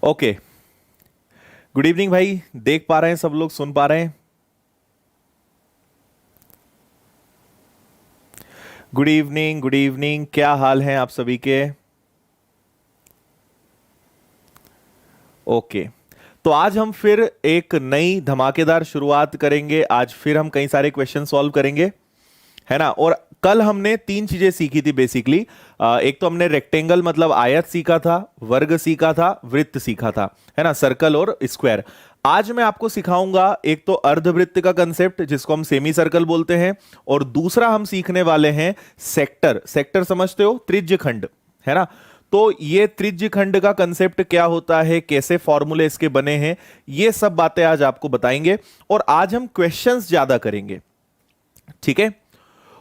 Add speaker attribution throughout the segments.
Speaker 1: Okay. Good evening भाई, देख पा रहे हैं सब लोग, सुन पा रहे हैं? Good evening, good evening. क्या हाल है आप सभी के? ओके। तो आज हम फिर एक नई धमाकेदार शुरुआत करेंगे। आज फिर हम कई सारे क्वेश्चन सॉल्व करेंगे, है ना। और कल हमने तीन चीजें सीखी थी बेसिकली। एक तो हमने रेक्टेंगल मतलब आयत सीखा था, वर्ग सीखा था, वृत्त सीखा था, है ना, सर्कल और स्क्वायर। आज मैं आपको सिखाऊंगा एक तो अर्धवृत्त का कंसेप्ट जिसको हम सेमी सर्कल बोलते हैं, और दूसरा हम सीखने वाले हैं सेक्टर। सेक्टर समझते हो, त्रिज्य खंड, है ना। तो ये त्रिज्य खंड का कंसेप्ट क्या होता है, कैसे फॉर्मूले इसके बने हैं, ये सब बातें आज आपको बताएंगे। और आज हम क्वेश्चंस ज्यादा करेंगे, ठीक है।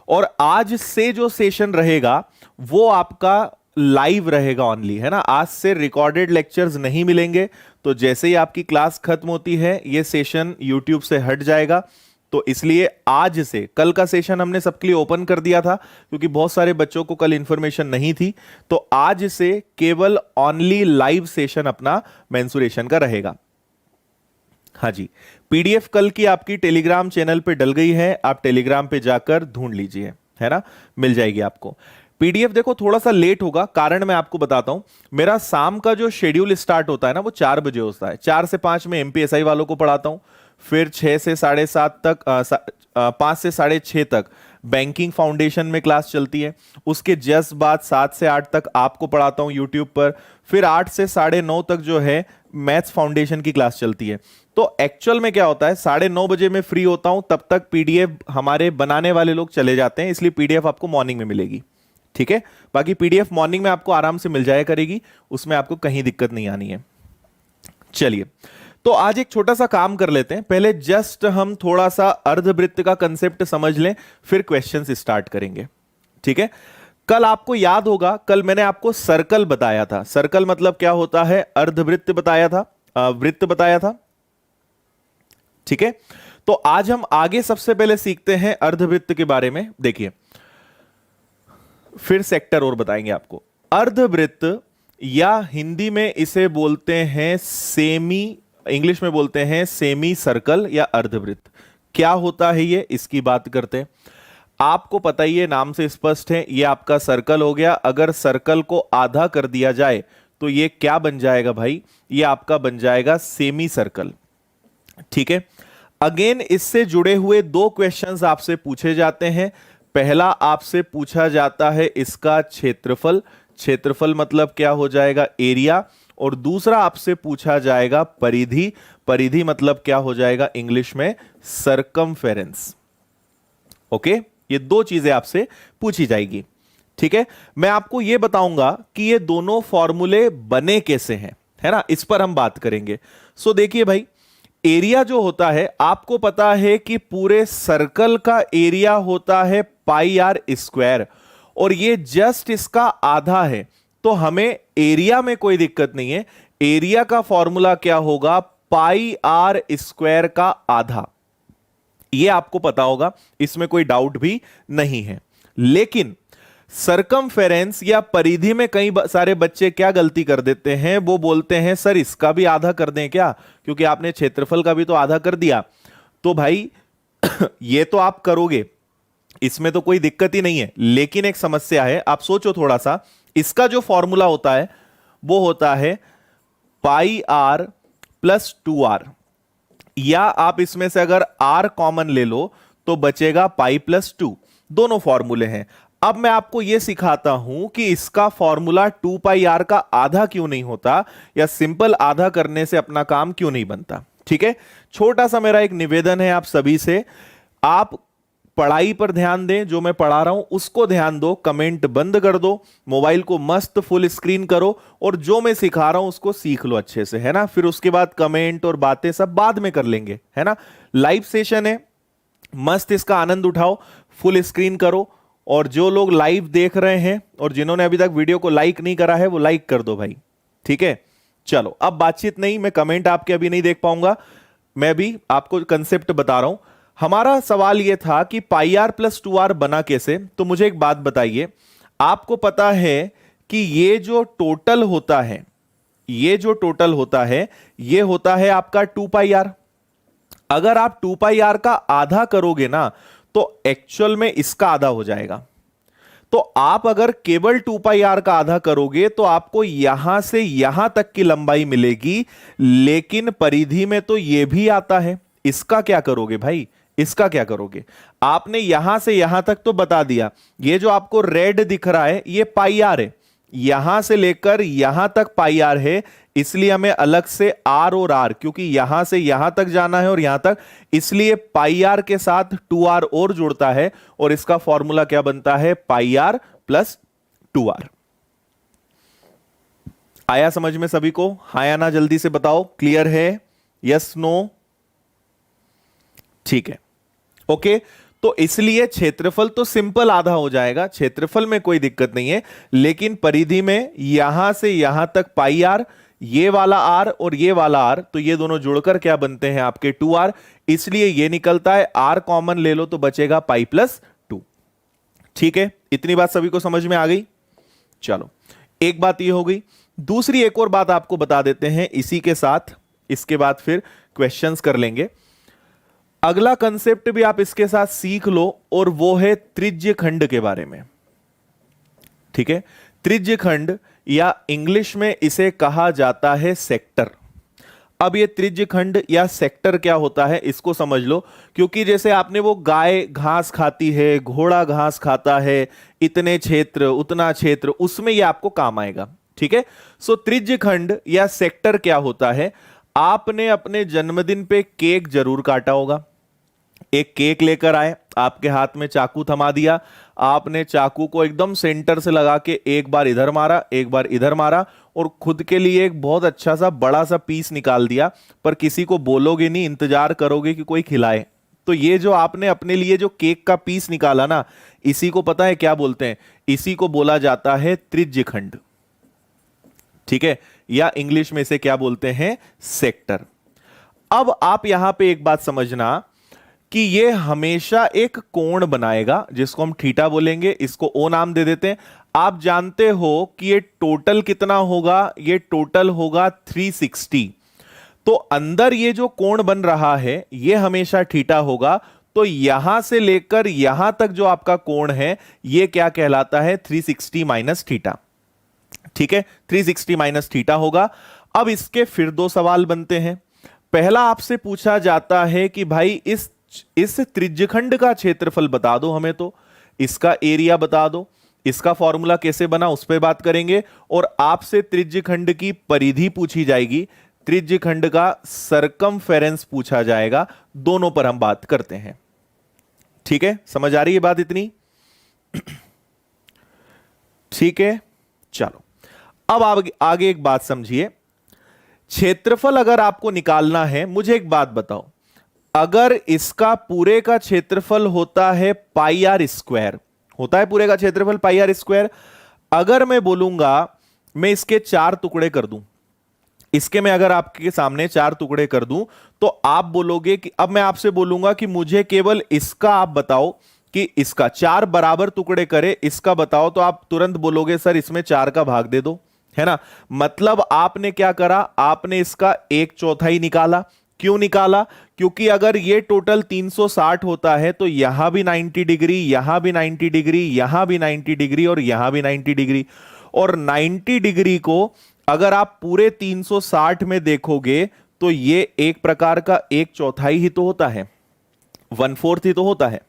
Speaker 1: और आज से जो सेशन रहेगा वो आपका लाइव रहेगा ओनली, है ना। आज से रिकॉर्डेड लेक्चर्स नहीं मिलेंगे। तो जैसे ही आपकी क्लास खत्म होती है ये सेशन यूट्यूब से हट जाएगा। तो इसलिए आज से, कल का सेशन हमने सबके लिए ओपन कर दिया था क्योंकि बहुत सारे बच्चों को कल इंफॉर्मेशन नहीं थी। तो आज से केवल ओनली लाइव सेशन अपना मेंसुरेशन का रहेगा। हाँ जी, पीडीएफ कल की आपकी टेलीग्राम चैनल पे डल गई है, आप टेलीग्राम पे जाकर ढूंढ लीजिए, है ना, मिल जाएगी आपको पीडीएफ। देखो थोड़ा सा लेट होगा, कारण मैं आपको बताता हूं। मेरा शाम का जो शेड्यूल स्टार्ट होता है ना वो 4 बजे होता है। 4 से 5 में एमपीएसआई वालों को पढ़ाता हूं, फिर 6 से 7:30 तक 5 से 6:30 तक बैंकिंग फाउंडेशन में क्लास चलती है। उसके जस्ट बाद 7 से 8 तक आपको पढ़ाता हूं यूट्यूब पर। फिर 8 से 9:30 तक जो है मैथ्स फाउंडेशन की क्लास चलती है। तो एक्चुअल में क्या होता है, 9:30 बजे मैं फ्री होता हूं, तब तक पीडीएफ हमारे बनाने वाले लोग चले जाते हैं, इसलिए पीडीएफ आपको मॉर्निंग में मिलेगी, ठीक है। बाकी पीडीएफ मॉर्निंग में आपको आराम से मिल जाया करेगी, उसमें आपको कहीं दिक्कत नहीं आनी है। चलिए, तो आज एक छोटा सा काम कर लेते हैं। पहले जस्ट हम थोड़ा सा अर्धवृत्त का कंसेप्ट समझ लें, फिर क्वेश्चंस स्टार्ट करेंगे, ठीक है। कल आपको याद होगा, कल मैंने आपको सर्कल बताया था। सर्कल मतलब क्या होता है, अर्धवृत्त बताया था, वृत्त बताया था, ठीक है। तो आज हम आगे सबसे पहले सीखते हैं अर्धवृत्त के बारे में। देखिए, फिर सेक्टर और बताएंगे आपको। अर्धवृत्त या हिंदी में इसे बोलते हैं सेमी, इंग्लिश में बोलते हैं सेमी सर्कल या अर्धवृत्त। क्या होता है ये, इसकी बात करते हैं। आपको पता ही है, नाम से स्पष्ट है, ये आपका सर्कल हो गया। अगर सर्कल को आधा कर दिया जाए तो ये क्या बन जाएगा भाई, ये आपका बन जाएगा सेमी सर्कल, ठीक है। अगेन इससे जुड़े हुए दो क्वेश्चंस आपसे पूछे जाते हैं। पहला आपसे पूछा जाता है इसका क्षेत्रफल, क्षेत्रफल मतलब क्या हो जाएगा, एरिया। और दूसरा आपसे पूछा जाएगा परिधि, परिधि मतलब क्या हो जाएगा इंग्लिश में, सरकमफेरेंस। ओके, ये दो चीजें आपसे पूछी जाएगी, ठीक है। मैं आपको यह बताऊंगा कि ये दोनों फॉर्मूले बने कैसे हैं, है ना, इस पर हम बात करेंगे। सो देखिए भाई, एरिया जो होता है, आपको पता है कि पूरे सर्कल का एरिया होता है पाई आर स्क्वायर, और ये जस्ट इसका आधा है। तो हमें एरिया में कोई दिक्कत नहीं है। एरिया का फॉर्मूला क्या होगा, पाई आर स्क्वायर का आधा। ये आपको पता होगा, इसमें कोई डाउट भी नहीं है। लेकिन सरकमफेरेंस या परिधि में कई सारे बच्चे क्या गलती कर देते हैं, वो बोलते हैं सर इसका भी आधा कर दें क्या, क्योंकि आपने क्षेत्रफल का भी तो आधा कर दिया। तो भाई ये तो आप करोगे, इसमें तो कोई दिक्कत ही नहीं है। लेकिन एक समस्या है, आप सोचो थोड़ा सा। इसका जो फॉर्मूला होता है वो होता है पाई आर प्लस 2r, या आप इसमें से अगर r कॉमन ले लो तो बचेगा पाई प्लस 2। दोनों फॉर्मूले हैं। अब मैं आपको यह सिखाता हूं कि इसका फॉर्मूला 2 पाई आर का आधा क्यों नहीं होता, या सिंपल आधा करने से अपना काम क्यों नहीं बनता, ठीक है। छोटा सा मेरा एक निवेदन है आप सभी से, आप पढ़ाई पर ध्यान दें, जो मैं पढ़ा रहा हूं उसको ध्यान दो, कमेंट बंद कर दो, मोबाइल को मस्त फुल स्क्रीन करो, और जो मैं सिखा रहा हूं उसको सीख लो अच्छे से, है ना। फिर उसके बाद कमेंट और बातें सब बाद में कर लेंगे, है ना। लाइव सेशन है, मस्त इसका आनंद उठाओ, फुल स्क्रीन करो। और जो लोग लाइव देख रहे हैं और जिन्होंने अभी तक वीडियो को लाइक नहीं करा है वो लाइक कर दो भाई, ठीक है। चलो, अब बातचीत नहीं, मैं कमेंट आपके अभी नहीं देख पाऊंगा, मैं भी आपको कंसेप्ट बता रहा हूं। हमारा सवाल यह था कि पाई आर प्लस 2r बना कैसे। तो मुझे एक बात बताइए, आपको पता है कि ये जो टोटल होता है, ये जो टोटल होता है ये होता है आपका 2 पाई आर। अगर आप 2 पाई आर का आधा करोगे ना तो एक्चुअल में इसका आधा हो जाएगा। तो आप अगर केवल 2 पाई आर का आधा करोगे तो आपको यहां से यहां तक की लंबाई मिलेगी, लेकिन परिधि में तो यह भी आता है। इसका क्या करोगे भाई, इसका क्या करोगे? आपने यहां से यहां तक तो बता दिया, ये जो आपको रेड दिख रहा है ये पाई आर है, यहां से लेकर यहां तक पाई आर है, इसलिए हमें अलग से आर और आर, क्योंकि यहां से यहां तक जाना है और यहां तक, इसलिए पाई आर के साथ 2 आर और जुड़ता है और इसका फॉर्मूला क्या बनता है, पाई आर प्लस 2 आर। आया समझ में सभी को? हाँ या ना जल्दी से बताओ, क्लियर है? Yes no? ठीक है, ओके। तो इसलिए क्षेत्रफल तो सिंपल आधा हो जाएगा, क्षेत्रफल में कोई दिक्कत नहीं है, लेकिन परिधि में यहां से यहां तक पाई आर, ये वाला आर और ये वाला आर, तो ये दोनों जुड़कर क्या बनते हैं आपके 2 आर, इसलिए ये निकलता है आर कॉमन ले लो तो बचेगा पाई प्लस 2। ठीक है, इतनी बात सभी को समझ में आ गई? चलो, एक बात ये हो गई। दूसरी एक और बात आपको बता देते हैं इसी के साथ, इसके बाद फिर क्वेश्चंस कर लेंगे। अगला कंसेप्ट भी आप इसके साथ सीख लो और वो है त्रिज्य खंड के बारे में। ठीक है, त्रिज्य खंड या इंग्लिश में इसे कहा जाता है सेक्टर। अब ये त्रिज्य खंड या सेक्टर क्या होता है इसको समझ लो, क्योंकि जैसे आपने वो गाय घास खाती है, घोड़ा घास खाता है, इतने क्षेत्र उतना क्षेत्र, उसमें ये आपको काम आएगा। ठीक है, सो त्रिज्य खंड या सेक्टर क्या होता है? आपने अपने जन्मदिन पे केक जरूर काटा होगा। एक केक लेकर आए, आपके हाथ में चाकू थमा दिया, आपने चाकू को एकदम सेंटर से लगा के एक बार इधर मारा, एक बार इधर मारा और खुद के लिए एक बहुत अच्छा सा बड़ा सा पीस निकाल दिया, पर किसी को बोलोगे नहीं, इंतजार करोगे कि कोई खिलाए। तो ये जो आपने अपने लिए जो केक का पीस निकाला ना, इसी को पता है क्या बोलते हैं? इसी को बोला जाता है त्रिज्य खंड। ठीक है, या इंग्लिश में इसे क्या बोलते हैं? सेक्टर। अब आप यहां पे एक बात समझना कि ये हमेशा एक कोण बनाएगा जिसको हम थीटा बोलेंगे, इसको ओ नाम दे देते हैं। आप जानते हो कि ये टोटल कितना होगा? ये टोटल होगा 360। तो अंदर ये जो कोण बन रहा है ये हमेशा थीटा होगा, तो यहां से लेकर यहां तक जो आपका कोण है ये क्या कहलाता है? 360 माइनस थीटा। ठीक है, 360 माइनस थीटा होगा। अब इसके फिर दो सवाल बनते हैं। पहला आपसे पूछा जाता है कि भाई इस त्रिज्यखंड का क्षेत्रफल बता दो हमें, तो इसका एरिया बता दो, इसका फॉर्मूला कैसे बना उस पर बात करेंगे, और आपसे त्रिज्यखंड की परिधि पूछी जाएगी, त्रिज्यखंड का सरकमफेरेंस पूछा जाएगा। दोनों पर हम बात करते हैं। ठीक है, समझ आ रही है बात इतनी? ठीक है, चलो अब आगे एक बात समझिए। क्षेत्रफल अगर आपको निकालना है, मुझे एक बात बताओ, अगर इसका पूरे का क्षेत्रफल होता है पाई आर स्क्वायर, होता है पूरे का क्षेत्रफल पाई आर स्क्वायर, अगर मैं बोलूंगा मैं इसके 4 टुकड़े कर दूं, इसके मैं अगर आपके सामने 4 टुकड़े कर दूं, तो आप बोलोगे कि, अब मैं आपसे बोलूंगा कि मुझे केवल इसका आप बताओ कि इसका 4 बराबर टुकड़े करे, इसका बताओ, तो आप तुरंत बोलोगे सर इसमें 4 का भाग दे दो, है ना? मतलब आपने क्या करा? आपने इसका 1/4 निकाला। क्यों निकाला? क्योंकि अगर ये टोटल 360 होता है तो यहां भी 90 डिग्री, यहां भी 90 डिग्री, यहां भी 90 डिग्री और यहां भी 90 डिग्री, और 90 डिग्री को अगर आप पूरे 360 में देखोगे तो ये एक प्रकार का 1/4 ही तो होता है, 1/4 ही तो होता है।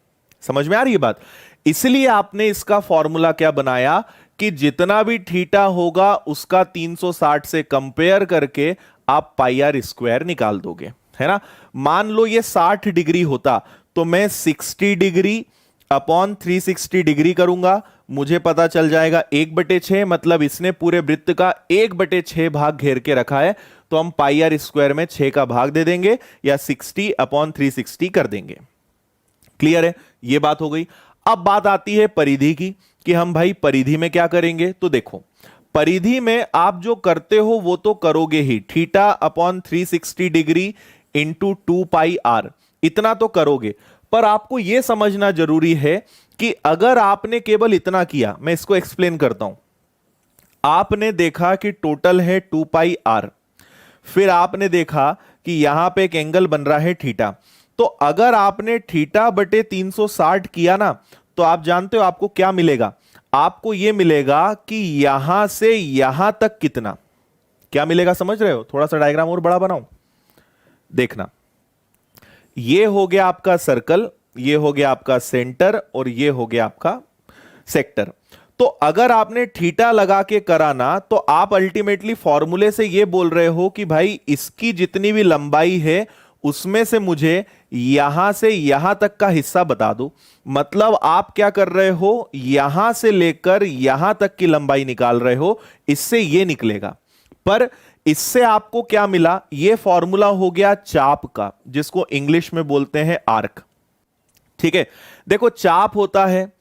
Speaker 1: समझ में आ रही है बात? इसलिए आपने इसका फॉर्मूला क्या बनाया कि जितना भी थीटा होगा उसका 360 से कंपेयर करके आप पाई आर स्क्वायर निकाल दोगे, है ना? मान लो ये 60 डिग्री होता तो मैं 60 डिग्री अपॉन 360 डिग्री करूंगा, मुझे पता चल जाएगा 1/6, मतलब इसने पूरे वृत्त का 1/6 भाग घेर के रखा है, तो हम पाई आर स्क्वायर में 6 का भाग दे देंगे या 60 अपॉन 360 कर देंगे। क्लियर है? ये बात हो गई। अब बात आती है परिधि की कि हम भाई परिधि में क्या करेंगे। तो देखो, परिधि में आप जो करते हो वो तो करोगे ही, theta upon 360 degree into 2 pi r, इतना तो करोगे, पर आपको यह समझना जरूरी है कि अगर आपने केवल इतना किया, मैं इसको एक्सप्लेन करता हूं, आपने देखा कि टोटल है 2 पाई आर, फिर आपने देखा कि यहां पे एक एंगल बन रहा है थीटा। तो अगर आपने थीटा बटे 360 किया ना, तो आप जानते हो आपको क्या मिलेगा? आपको यह मिलेगा कि यहां से यहां तक कितना, क्या मिलेगा समझ रहे हो? थोड़ा सा डायग्राम और बड़ा बनाऊं, देखना। ये हो गया आपका सर्कल, ये हो गया आपका सेंटर, और ये हो गया आपका सेक्टर। तो अगर आपने थीटा लगा के कराना, तो आप अल्टीमेटली फॉर्मूले से ये बोल रहे हो कि भाई इसकी जितनी भी लंबाई है उसमें से मुझे यहां से यहां तक का हिस्सा बता दो। मतलब आप क्या कर रहे हो, यहां से लेकर यहां तक की लंबाई निकाल रहे हो, इससे ये निकलेगा। पर इससे आपको क्या मिला? ये फॉर्मूला हो गया चाप का, जिसको इंग्लिश में बोलते हैं आर्क। ठीक है, देखो चाप होता है,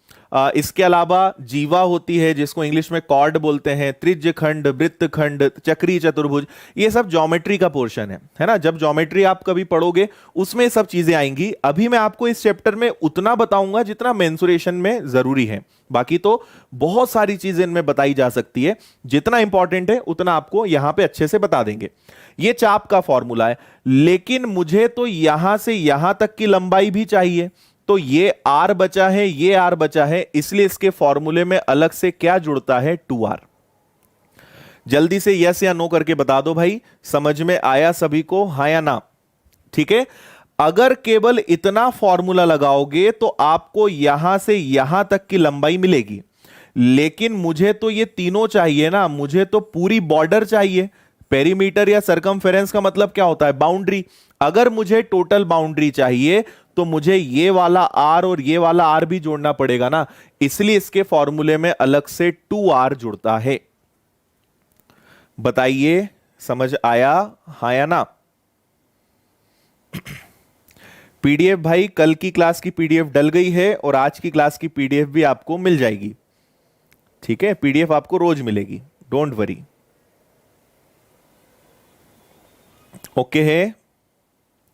Speaker 1: इसके अलावा जीवा होती है जिसको इंग्लिश में कॉर्ड बोलते हैं, त्रिज्य खंड, वृत्त खंड, चक्री चतुर्भुज, ये सब ज्योमेट्री का पोर्शन है ना। जब ज्योमेट्री आप कभी पढ़ोगे उसमें सब चीजें आएंगी। अभी मैं आपको इस चैप्टर में उतना बताऊंगा जितना मेंसुरेशन में जरूरी है, बाकी तो बहुत सारी चीजें इनमें बताई जा सकती है। जितना इंपॉर्टेंट है उतना आपको यहां पे अच्छे से बता देंगे। ये चाप का फॉर्मूला है, लेकिन मुझे तो यहां से यहां तक की लंबाई भी चाहिए। तो ये आर बचा है, ये आर बचा है, इसलिए इसके फॉर्मूले में अलग से क्या जुड़ता है? 2r। जल्दी से यस या नो करके बता दो भाई, समझ में आया सभी को, हां या ना? ठीक है, अगर केवल इतना फॉर्मूला लगाओगे तो आपको यहां से यहां तक की लंबाई मिलेगी, लेकिन मुझे तो ये तीनों चाहिए ना, मुझे तो पूरी बॉर्डर चाहिए। पेरीमीटर या सरकमफेरेंस का मतलब क्या होता है? बाउंड्री। अगर मुझे टोटल बाउंड्री चाहिए तो मुझे ये वाला आर और ये वाला आर भी जोड़ना पड़ेगा ना, इसलिए इसके फॉर्मूले में अलग से 2r जुड़ता है। बताइए समझ आया, हां या ना? पीडीएफ भाई, कल की क्लास की पीडीएफ डल गई है और आज की क्लास की पीडीएफ भी आपको मिल जाएगी। ठीक है, पीडीएफ आपको रोज मिलेगी, डोंट वरी। ओके है,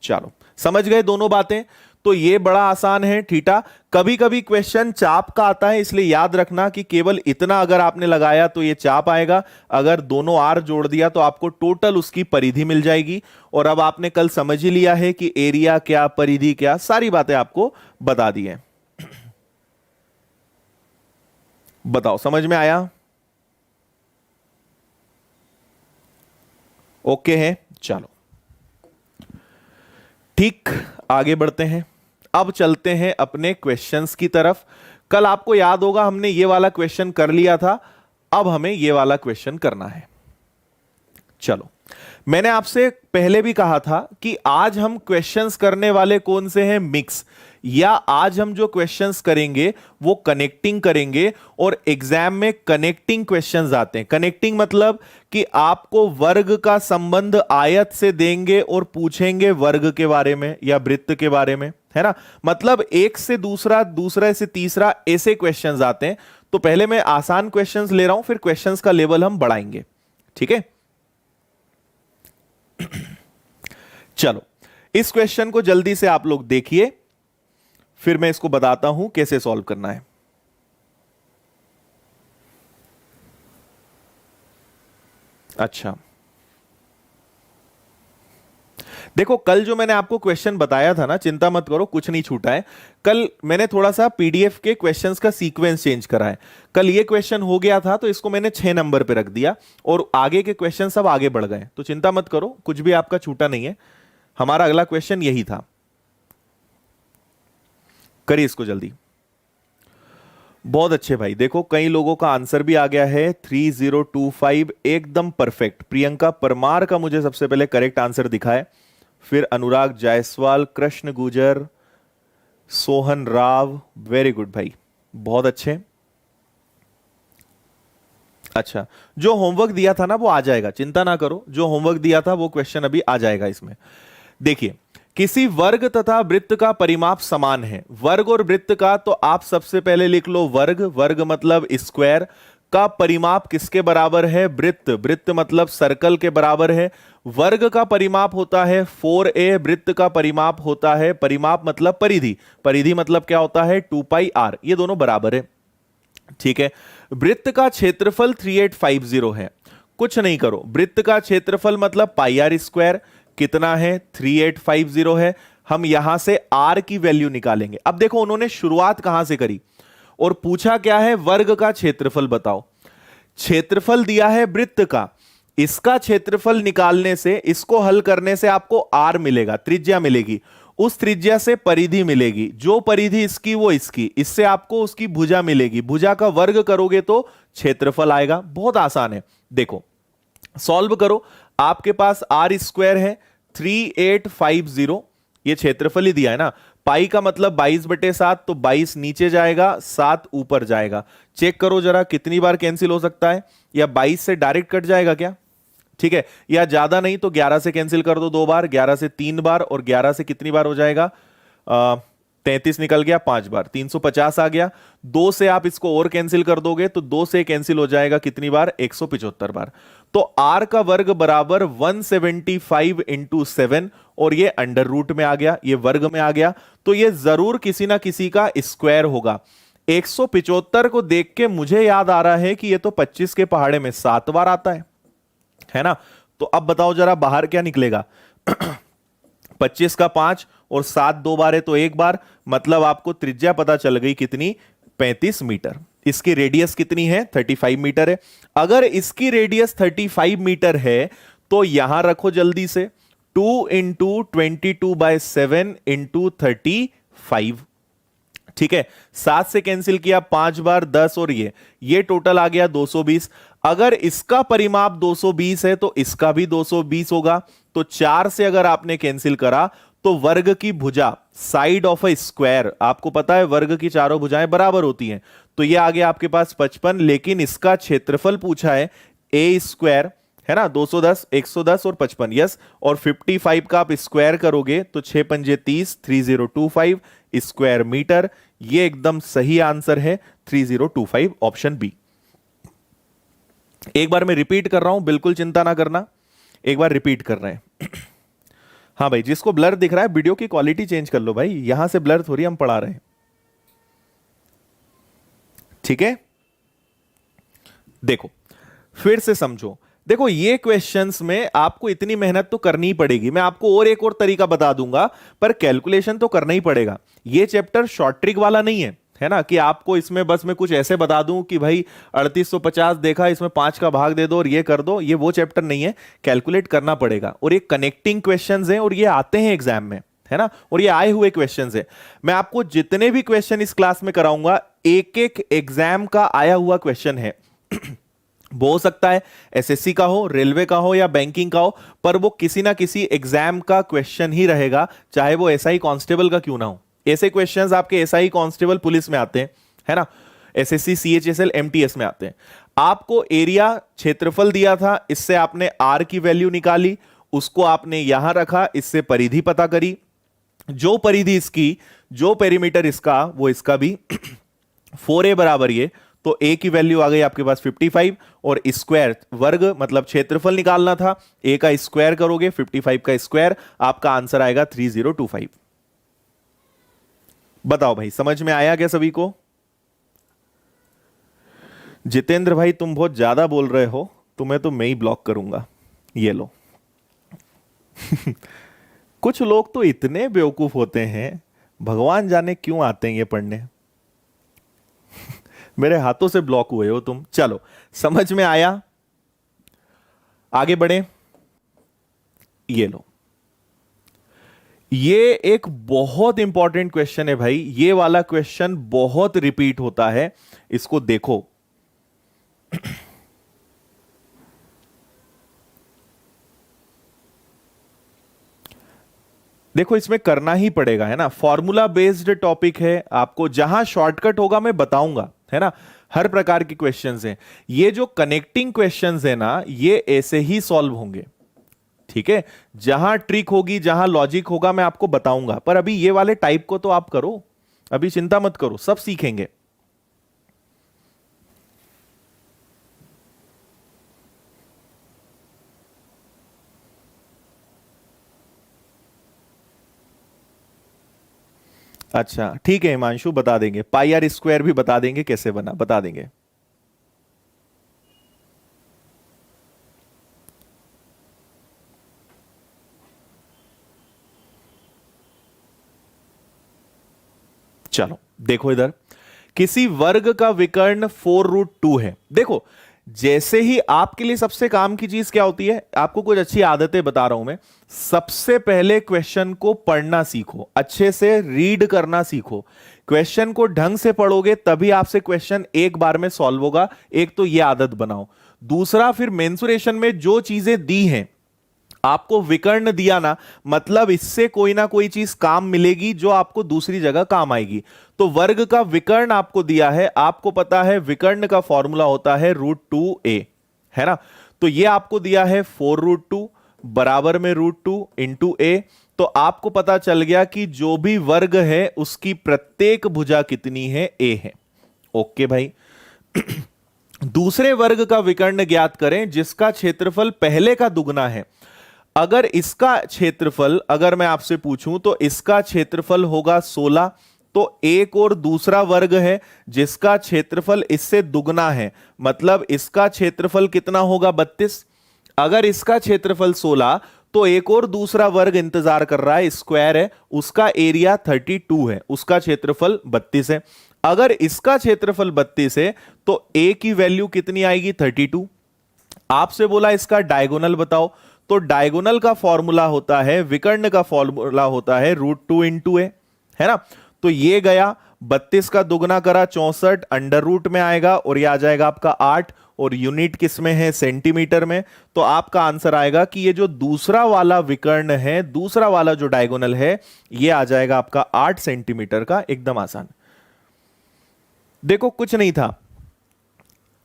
Speaker 1: चलो समझ गए दोनों बातें। तो ये बड़ा आसान है थीटा। कभी कभी क्वेश्चन चाप का आता है, इसलिए याद रखना कि केवल इतना अगर आपने लगाया तो ये चाप आएगा, अगर दोनों आर जोड़ दिया तो आपको टोटल उसकी परिधि मिल जाएगी। और अब आपने कल समझ ही लिया है कि एरिया क्या, परिधि क्या, सारी बातें आपको बता दी हैं। बताओ समझ में आया? ओके है, चलो ठीक, आगे बढ़ते हैं। अब चलते हैं अपने क्वेश्चंस की तरफ। कल आपको याद होगा हमने ये वाला क्वेश्चन कर लिया था, अब हमें ये वाला क्वेश्चन करना है। चलो, मैंने आपसे पहले भी कहा था कि आज हम क्वेश्चंस करने वाले कौन से हैं? मिक्स। या आज हम जो क्वेश्चंस करेंगे वो कनेक्टिंग करेंगे, और एग्जाम में कनेक्टिंग क्वेश्चंस आते हैं। कनेक्टिंग मतलब कि आपको वर्ग का संबंध आयत से देंगे और पूछेंगे वर्ग के बारे में या वृत्त के बारे में, है ना। मतलब एक से दूसरा, दूसरे से तीसरा, ऐसे क्वेश्चंस आते हैं। तो पहले मैं आसान क्वेश्चंस ले रहा हूं, फिर क्वेश्चंस का लेवल हम बढ़ाएंगे। ठीक है, चलो इस क्वेश्चन को जल्दी से आप लोग देखिए, फिर मैं इसको बताता हूं कैसे सॉल्व करना है। अच्छा, देखो कल जो मैंने आपको क्वेश्चन बताया था ना, चिंता मत करो, कुछ नहीं छूटा है। कल मैंने थोड़ा सा पीडीएफ के क्वेश्चंस का सीक्वेंस चेंज करा है। कल ये क्वेश्चन हो गया था तो इसको मैंने 6 नंबर पे रख दिया, और आगे के क्वेश्चन सब आगे बढ़ गए। तो चिंता मत करो, कुछ भी आपका छूटा नहीं है। हमारा अगला क्वेश्चन यही था। करिए इसको जल्दी। बहुत अच्छे भाई, देखो कई लोगों का आंसर भी आ गया है। 3025 एकदम परफेक्ट। प्रियंका परमार का मुझे सबसे पहले करेक्ट आंसर दिखा है, फिर अनुराग जायसवाल, कृष्ण गुजर, सोहन राव, वेरी गुड भाई, बहुत अच्छे। अच्छा, जो होमवर्क दिया था ना वो आ जाएगा, चिंता ना करो, जो होमवर्क दिया था वो क्वेश्चन अभी आ जाएगा इसमें। देखिए, किसी वर्ग तथा वृत्त का परिमाप समान है। वर्ग और वृत्त का तो आप सबसे पहले लिख लो वर्ग, वर्ग मतलब स्क्वायर, का परिमाप किसके बराबर है? वृत्त, वृत्त मतलब सर्कल के बराबर है। वर्ग का परिमाप होता है 4a, वृत्त का परिमाप होता है, परिमाप मतलब परिधि, परिधि मतलब क्या होता है? 2 पाई r, ये दोनों बराबर है। ठीक है। वृत्त का क्षेत्रफल 3850 है। कुछ नहीं करो, वृत्त का क्षेत्रफल मतलब पाई आर स्क्वायर कितना है, 3850 है। हम यहां से आर की वैल्यू निकालेंगे। अब देखो उन्होंने शुरुआत कहां से करी और पूछा क्या है, वर्ग का क्षेत्रफल बताओ। क्षेत्रफल दिया है वृत्त का, इसका क्षेत्रफल निकालने से, इसको हल करने से आपको आर मिलेगा, त्रिज्या मिलेगी। उस त्रिज्या से परिधि मिलेगी, जो परिधि इसकी वो इसकी, इससे आपको उसकी भुजा मिलेगी। भुजा का वर्ग करोगे तो क्षेत्रफल आएगा। बहुत आसान है। देखो सॉल्व करो, आपके पास आर स्क्वायर है 3850, ये क्षेत्रफल ही दिया है ना। पाई का मतलब 22/7, तो 22 नीचे जाएगा, 7 ऊपर जाएगा। चेक करो जरा कितनी बार कैंसिल हो सकता है, या 22 से डायरेक्ट कट जाएगा क्या? ठीक है, या ज्यादा नहीं तो 11 से कैंसिल कर दो 2 बार, 11 से 3 बार, और 11 से कितनी बार हो जाएगा, 33 निकल गया 5 बार, 350 आ गया। 2 से आप इसको और कैंसिल कर दोगे तो 2 से कैंसिल हो जाएगा कितनी बार, 175 बार। तो आर का वर्ग बराबर 175 इंटू 7, और ये अंडर रूट में आ गया, ये वर्ग में आ गया, तो ये जरूर किसी ना किसी का स्क्वायर होगा। 175 को देख के मुझे याद आ रहा है कि ये तो 25 के पहाड़े में 7 बार आता है ना। तो अब बताओ जरा बाहर क्या निकलेगा 25 का 5 और 7 2 बार है तो 1 बार, मतलब आपको त्रिज्या पता चल गई कितनी, 35 मीटर। इसकी रेडियस कितनी है, 35 मीटर है। अगर इसकी रेडियस 35 मीटर है तो यहां रखो जल्दी से, 2 इंटू 22/7 इंटू 35। ठीक है, 7 से कैंसिल किया 5 बार, 10, और ये टोटल आ गया 220। अगर इसका परिमाप 220 है तो इसका भी 220 होगा। तो 4 से अगर आपने कैंसिल करा तो वर्ग की भुजा, साइड ऑफ अ स्क्वायर, आपको पता है वर्ग की चारों भुजाएं बराबर होती हैं, तो ये आ गया आपके पास 55। लेकिन इसका क्षेत्रफल पूछा है ए स्क्वायर, है ना, 210, 110 और 55, यस। और 55 का आप स्क्वायर करोगे तो 6 पंजे 30, 3025 स्क्वायर मीटर। ये एकदम सही आंसर है 3025, ऑप्शन बी। एक बार मैं रिपीट कर रहा हूं, बिल्कुल चिंता ना करना, एक बार रिपीट कर रहे हैं। हाँ भाई, जिसको ब्लर दिख रहा है वीडियो की क्वालिटी चेंज कर लो भाई, यहां से ब्लर थोड़ी हम पढ़ा रहे हैं। ठीक है, देखो फिर से समझो। देखो ये क्वेश्चंस में आपको इतनी मेहनत तो करनी ही पड़ेगी, मैं आपको और एक और तरीका बता दूंगा, पर कैलकुलेशन तो करना ही पड़ेगा। ये चैप्टर शॉर्ट ट्रिक वाला नहीं है ना, कि आपको इसमें बस मैं कुछ ऐसे बता दूं कि भाई 3850 देखा, इसमें 5 का भाग दे दो और ये कर दो, ये वो चैप्टर नहीं है। कैलकुलेट करना पड़ेगा, और ये कनेक्टिंग क्वेश्चंस हैं और ये आते हैं एग्जाम में, है ना, और ये आए हुए क्वेश्चंस हैं। मैं आपको जितने भी क्वेश्चन इस क्लास में कराऊंगा, एक एक एग्जाम का आया हुआ क्वेश्चन है। वो हो सकता है एसएससी का हो, रेलवे का हो, या बैंकिंग का हो, पर वो किसी ना किसी एग्जाम का क्वेश्चन ही रहेगा, चाहे वो एसआई कांस्टेबल का क्यों ना हो। ऐसे क्वेश्चंस आपके एसआई कांस्टेबल पुलिस में आते हैं, है ना, एसएससी सीएचएसएल एमटीएस में आते हैं। आपको एरिया क्षेत्रफल दिया था, इससे आपने आर की वैल्यू निकाली, उसको आपने यहां रखा, इससे परिधि पता करी, जो परिधि इसकी, जो पेरीमीटर इसका, वो इसका भी 4a बराबर ये, तो a की वैल्यू आ गई आपके पास 55, और स्क्वायर वर्ग मतलब क्षेत्रफल निकालना था, a का स्क्वायर करोगे 55 का स्क्वायर, आपका आंसर आएगा 3025। बताओ भाई समझ में आया क्या सभी को? जितेंद्र भाई तुम बहुत ज्यादा बोल रहे हो, तुम्हें तो मैं ही ब्लॉक करूंगा, ये लो। कुछ लोग तो इतने बेवकूफ होते हैं, भगवान जाने क्यों आते हैं ये पढ़ने। मेरे हाथों से ब्लॉक हुए हो तुम। चलो समझ में आया, आगे बढ़े। ये लो, ये एक बहुत इंपॉर्टेंट क्वेश्चन है भाई, ये वाला क्वेश्चन बहुत रिपीट होता है, इसको देखो। देखो इसमें करना ही पड़ेगा, है ना, फॉर्मूला बेस्ड टॉपिक है, आपको जहां शॉर्टकट होगा मैं बताऊंगा, है ना। हर प्रकार के क्वेश्चंस हैं, ये जो कनेक्टिंग क्वेश्चंस है ना, ये ऐसे ही सॉल्व होंगे, ठीक है। जहां ट्रिक होगी, जहां लॉजिक होगा, मैं आपको बताऊंगा, पर अभी ये वाले टाइप को तो आप करो, अभी चिंता मत करो, सब सीखेंगे। अच्छा ठीक है हिमांशु, बता देंगे। पाई आर स्क्वायर भी बता देंगे कैसे बना, बता देंगे। चलो देखो इधर, किसी वर्ग का विकर्ण 4√2 है। देखो जैसे ही आपके लिए सबसे काम की चीज क्या होती है, आपको कुछ अच्छी आदतें बता रहा हूं मैं। सबसे पहले क्वेश्चन को पढ़ना सीखो, अच्छे से रीड करना सीखो। क्वेश्चन को ढंग से पढ़ोगे तभी आपसे क्वेश्चन एक बार में सॉल्व होगा। एक तो ये आदत बनाओ। दूसरा, फिर मेंसुरेशन में जो चीजें दी हैं, आपको विकर्ण दिया ना, मतलब इससे कोई ना कोई चीज काम मिलेगी जो आपको दूसरी जगह काम आएगी। तो वर्ग का विकर्ण आपको दिया है, आपको पता है विकर्ण का फॉर्मूला होता है √2a, है ना। तो ये आपको दिया है 4√2 बराबर में √2 इंटू a। तो आपको पता चल गया कि जो भी वर्ग है उसकी प्रत्येक भुजा कितनी है, a है। ओके भाई। दूसरे वर्ग का विकर्ण ज्ञात करें जिसका क्षेत्रफल पहले का दुगना है। अगर इसका क्षेत्रफल, अगर मैं आपसे पूछूं तो इसका क्षेत्रफल होगा 16। तो एक और दूसरा वर्ग है जिसका क्षेत्रफल इससे दुगना है, मतलब इसका क्षेत्रफल कितना होगा, 32। अगर इसका क्षेत्रफल 16, तो एक और दूसरा वर्ग इंतजार कर रहा है, स्क्वायर है, उसका एरिया 32 है, उसका क्षेत्रफल 32 है। अगर इसका क्षेत्रफल 32 है तो ए की वैल्यू कितनी आएगी, 32। आपसे बोला इसका डायगोनल बताओ, तो डायगोनल का फॉर्मूला होता है, विकर्ण का फॉर्मूला होता है √2 इंटू ए, है ना। तो ये गया 32 का दुगना करा 64, अंडर रूट में आएगा और ये आ जाएगा आपका 8, और यूनिट किस में है, सेंटीमीटर में। तो आपका आंसर आएगा कि ये जो दूसरा वाला विकर्ण है, दूसरा वाला जो डायगोनल है, ये आ जाएगा आपका 8 सेंटीमीटर का। एकदम आसान। देखो कुछ नहीं था,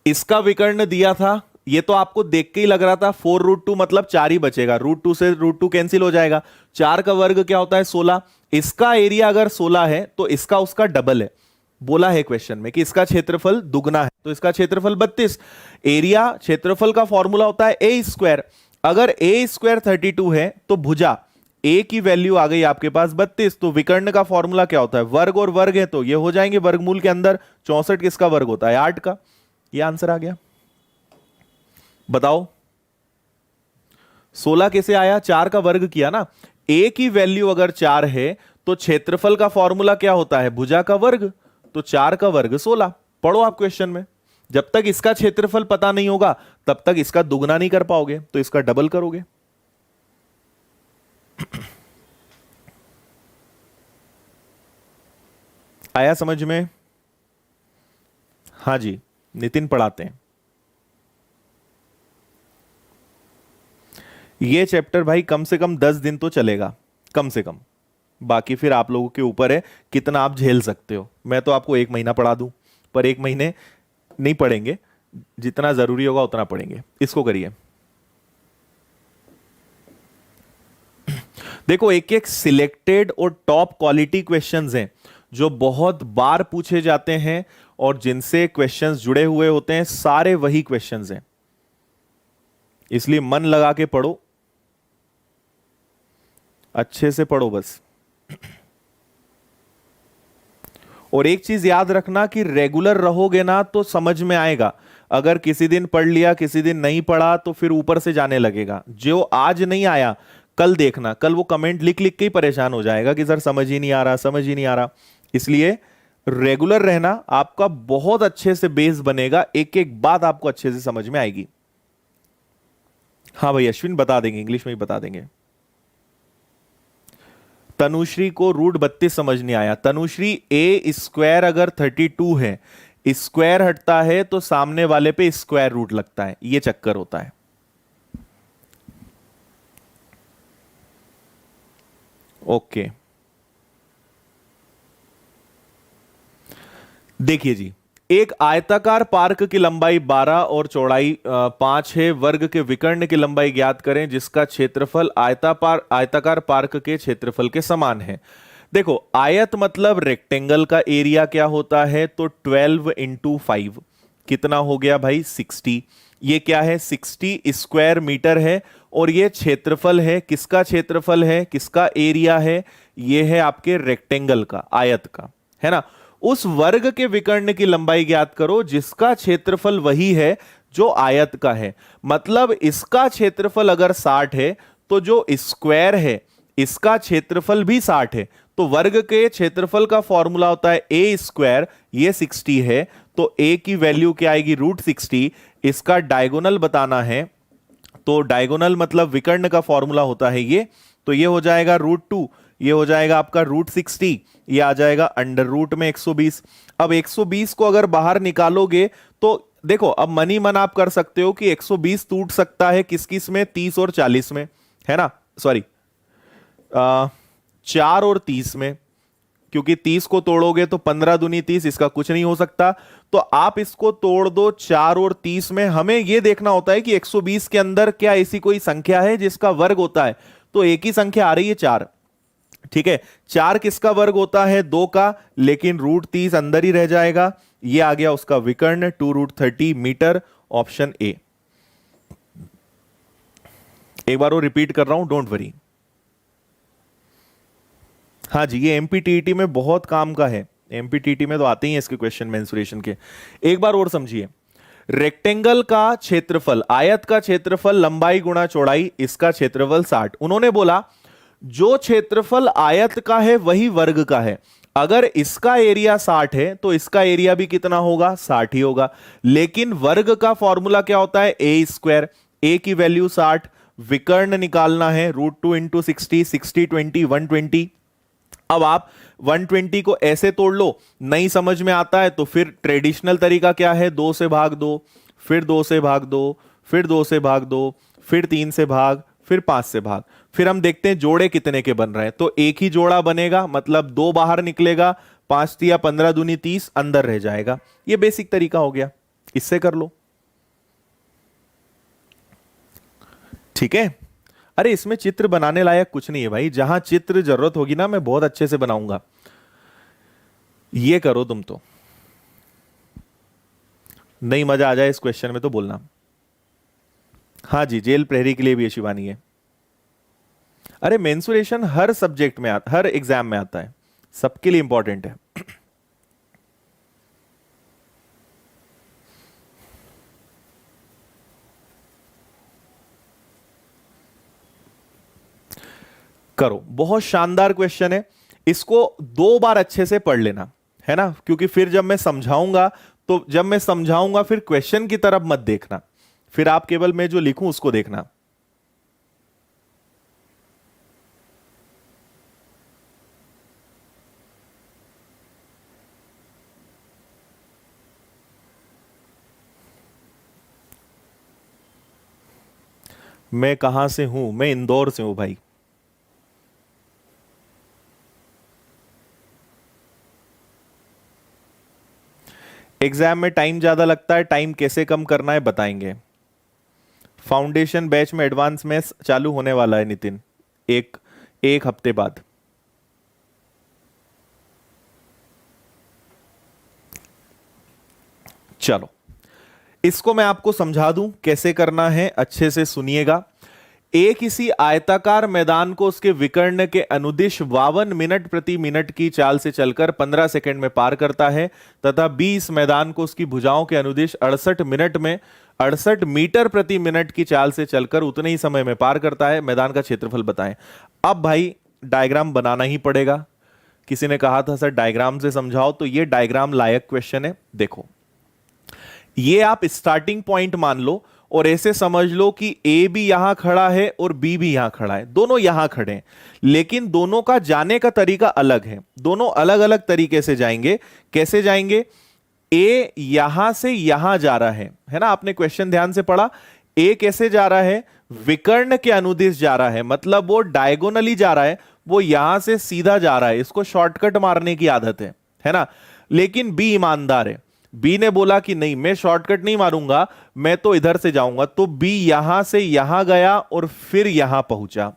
Speaker 1: इसका विकर्ण दिया था, ये तो आपको देख के ही लग रहा था 4√2 मतलब 4 ही बचेगा, √2 से √2 कैंसिल हो जाएगा। 4 का वर्ग क्या होता है, 16। इसका एरिया अगर 16 है तो इसका उसका डबल है। बोला है क्वेश्चन में कि इसका क्षेत्रफल दुगना है, तो इसका क्षेत्रफल 32। एरिया क्षेत्रफल का फॉर्मूला होता है ए स्क्वायर। अगर ए स्क्वायर 32 है तो भुजा ए की वैल्यू आ गई आपके पास 32। तो विकर्ण का फॉर्मूला क्या होता है, वर्ग और वर्ग है तो ये हो जाएंगे वर्गमूल के अंदर। 64 किसका वर्ग होता है, 8 का। ये आंसर आ गया। बताओ 16 कैसे आया, 4 का वर्ग किया ना। ए की वैल्यू अगर 4 है तो क्षेत्रफल का फॉर्मूला क्या होता है, भुजा का वर्ग। तो 4 का वर्ग 16। पढ़ो आप क्वेश्चन में। जब तक इसका क्षेत्रफल पता नहीं होगा तब तक इसका दुगना नहीं कर पाओगे, तो इसका डबल करोगे। आया समझ में? हाँ जी, नितिन पढ़ाते हैं। ये चैप्टर भाई कम से कम 10 दिन तो चलेगा, कम से कम। बाकी फिर आप लोगों के ऊपर है कितना आप झेल सकते हो। मैं तो आपको 1 महीना पढ़ा दूं, पर 1 महीने नहीं पढ़ेंगे, जितना जरूरी होगा उतना पढ़ेंगे। इसको करिए। देखो एक एक सिलेक्टेड और टॉप क्वालिटी क्वेश्चंस हैं जो बहुत बार पूछे जाते हैं और जिनसे क्वेश्चंस जुड़े हुए होते हैं, सारे वही क्वेश्चंस हैं, इसलिए मन लगा के पढ़ो, अच्छे से पढ़ो बस। और एक चीज याद रखना कि रेगुलर रहोगे ना तो समझ में आएगा। अगर किसी दिन पढ़ लिया, किसी दिन नहीं पढ़ा, तो फिर ऊपर से जाने लगेगा। जो आज नहीं आया कल देखना, कल वो कमेंट लिख लिख के ही परेशान हो जाएगा कि सर समझ ही नहीं आ रहा, समझ ही नहीं आ रहा। इसलिए रेगुलर रहना, आपका बहुत अच्छे से बेस बनेगा, एक एक बात आपको अच्छे से समझ में आएगी। हाँ भाई अश्विन बता देंगे, इंग्लिश में ही बता देंगे। तनुश्री को √32 समझ नहीं आया। तनुश्री ए स्क्वायर अगर 32 है, स्क्वायर हटता है तो सामने वाले पे स्क्वायर रूट लगता है, ये चक्कर होता है। ओके देखिए जी, एक आयताकार पार्क की लंबाई 12 और चौड़ाई 5 है। वर्ग के विकर्ण की लंबाई ज्ञात करें जिसका क्षेत्रफल आयताकार पार्क के क्षेत्रफल के समान है। देखो आयत मतलब रेक्टेंगल का एरिया क्या होता है, तो 12 × 5। कितना हो गया भाई 60। ये क्या है 60 स्क्वायर मीटर है और ये क्षेत्रफल है, किसका क्षेत्रफल है, किसका एरिया है, ये है आपके रेक्टेंगल का, आयत का, है ना। उस वर्ग के विकर्ण की लंबाई ज्ञात करो जिसका क्षेत्रफल वही है जो आयत का है। मतलब इसका क्षेत्रफल अगर 60 है तो जो स्क्वायर है इसका क्षेत्रफल भी 60 है। तो वर्ग के क्षेत्रफल का फॉर्मूला होता है ए स्क्वायर, ये 60 है तो ए की वैल्यू क्या आएगी √60। इसका डायगोनल बताना है तो डायगोनल मतलब विकर्ण का फॉर्मूला होता है ये, तो ये हो जाएगा √2, ये हो जाएगा आपका √60, ये आ जाएगा अंडर रूट में 120। अब 120 को अगर बाहर निकालोगे तो देखो अब मनी मन आप कर सकते हो कि 120 टूट सकता है किस किस में, 30 और 40 में, है ना, सॉरी 4 और 30 में, क्योंकि 30 को तोड़ोगे तो 15 दूनी 30, इसका कुछ नहीं हो सकता। तो आप इसको तोड़ दो 4 और 30 में। हमें यह देखना होता है कि 120 के अंदर क्या ऐसी कोई संख्या है जिसका वर्ग होता है, तो एक ही संख्या आ रही है 4, ठीक है। 4 किसका वर्ग होता है, 2 का, लेकिन √30 अंदर ही रह जाएगा। ये आ गया उसका विकर्ण 2√30 मीटर, ऑप्शन ए। एक बार वो रिपीट कर रहा हूं, डोंट वरी। हाँ जी, ये एमपीटीईटी में बहुत काम का है, एमपीटीईटी में तो आते ही हैं इसके क्वेश्चन मेंसुरेशन के। एक बार और समझिए, रेक्टेंगल का क्षेत्रफल, आयत का क्षेत्रफल लंबाई गुणा चौड़ाई, इसका क्षेत्रफल 60। उन्होंने बोला जो क्षेत्रफल आयत का है वही वर्ग का है। अगर इसका एरिया 60 है तो इसका एरिया भी कितना होगा, 60 ही होगा। लेकिन वर्ग का फॉर्मूला क्या होता है, ए स्क्वायर, ए की वैल्यू 60, विकर्ण निकालना है √2 × 60, 60 20 120। अब आप 120 को ऐसे तोड़ लो, नहीं समझ में आता है तो फिर ट्रेडिशनल तरीका क्या है, 2 से भाग दो, फिर 2 से भाग दो, फिर 2 से भाग दो, फिर 3 से भाग, फिर 5 से भाग। फिर हम देखते हैं जोड़े कितने के बन रहे हैं, तो एक ही जोड़ा बनेगा, मतलब 2 बाहर निकलेगा, 5 या 15 दूनी 30 अंदर रह जाएगा। ये बेसिक तरीका हो गया, इससे कर लो, ठीक है। अरे इसमें चित्र बनाने लायक कुछ नहीं है भाई, जहां चित्र जरूरत होगी ना मैं बहुत अच्छे से बनाऊंगा। ये करो तुम, तो नहीं मजा आ जाए इस क्वेश्चन में तो बोलना। हाँ जी, जेल प्रहरी के लिए भी ये शिवानी है। अरे मेंसुरेशन हर सब्जेक्ट में आता, हर एग्जाम में आता है, सबके लिए इंपॉर्टेंट है। करो, बहुत शानदार क्वेश्चन है, इसको 2 बार अच्छे से पढ़ लेना, है ना, क्योंकि फिर जब मैं समझाऊंगा तो जब मैं समझाऊंगा फिर क्वेश्चन की तरफ मत देखना, फिर आप केवल मैं जो लिखूं उसको देखना। मैं कहां से हूं, मैं इंदौर से हूं भाई। एग्जाम में टाइम ज्यादा लगता है, टाइम कैसे कम करना है बताएंगे। फाउंडेशन बैच में एडवांस में चालू होने वाला है नितिन, एक हफ्ते बाद। चलो इसको मैं आपको समझा दूं कैसे करना है, अच्छे से सुनिएगा। एक किसी आयताकार मैदान को उसके विकर्ण के अनुदिश 52 मिनट प्रति मिनट की चाल से चलकर 15 सेकंड में पार करता है, तथा बी इस मैदान को उसकी भुजाओं के अनुदिश 68 मिनट में 68 मीटर प्रति मिनट की चाल से चलकर उतने ही समय में पार करता है। मैदान का क्षेत्रफल बताएं। अब भाई डायग्राम बनाना ही पड़ेगा। किसी ने कहा था सर डायग्राम से समझाओ, तो ये डायग्राम लायक क्वेश्चन है। देखो ये आप स्टार्टिंग पॉइंट मान लो और ऐसे समझ लो कि ए भी यहां खड़ा है और बी भी यहां खड़ा है, दोनों यहां खड़े हैं, लेकिन दोनों का जाने का तरीका अलग है, दोनों अलग अलग तरीके से जाएंगे। कैसे जाएंगे, ए यहां से यहां जा रहा है ना, आपने क्वेश्चन ध्यान से पढ़ा। ए कैसे जा रहा है, विकर्ण के अनुदिश जा रहा है, मतलब वो डायगोनली जा रहा है, वो यहां से सीधा जा रहा है, इसको शॉर्टकट मारने की आदत है ना। लेकिन बी ईमानदार है, बी ने बोला कि नहीं मैं शॉर्टकट नहीं मारूंगा, मैं तो इधर से जाऊंगा। तो बी यहां से यहां गया और फिर यहां पहुंचा,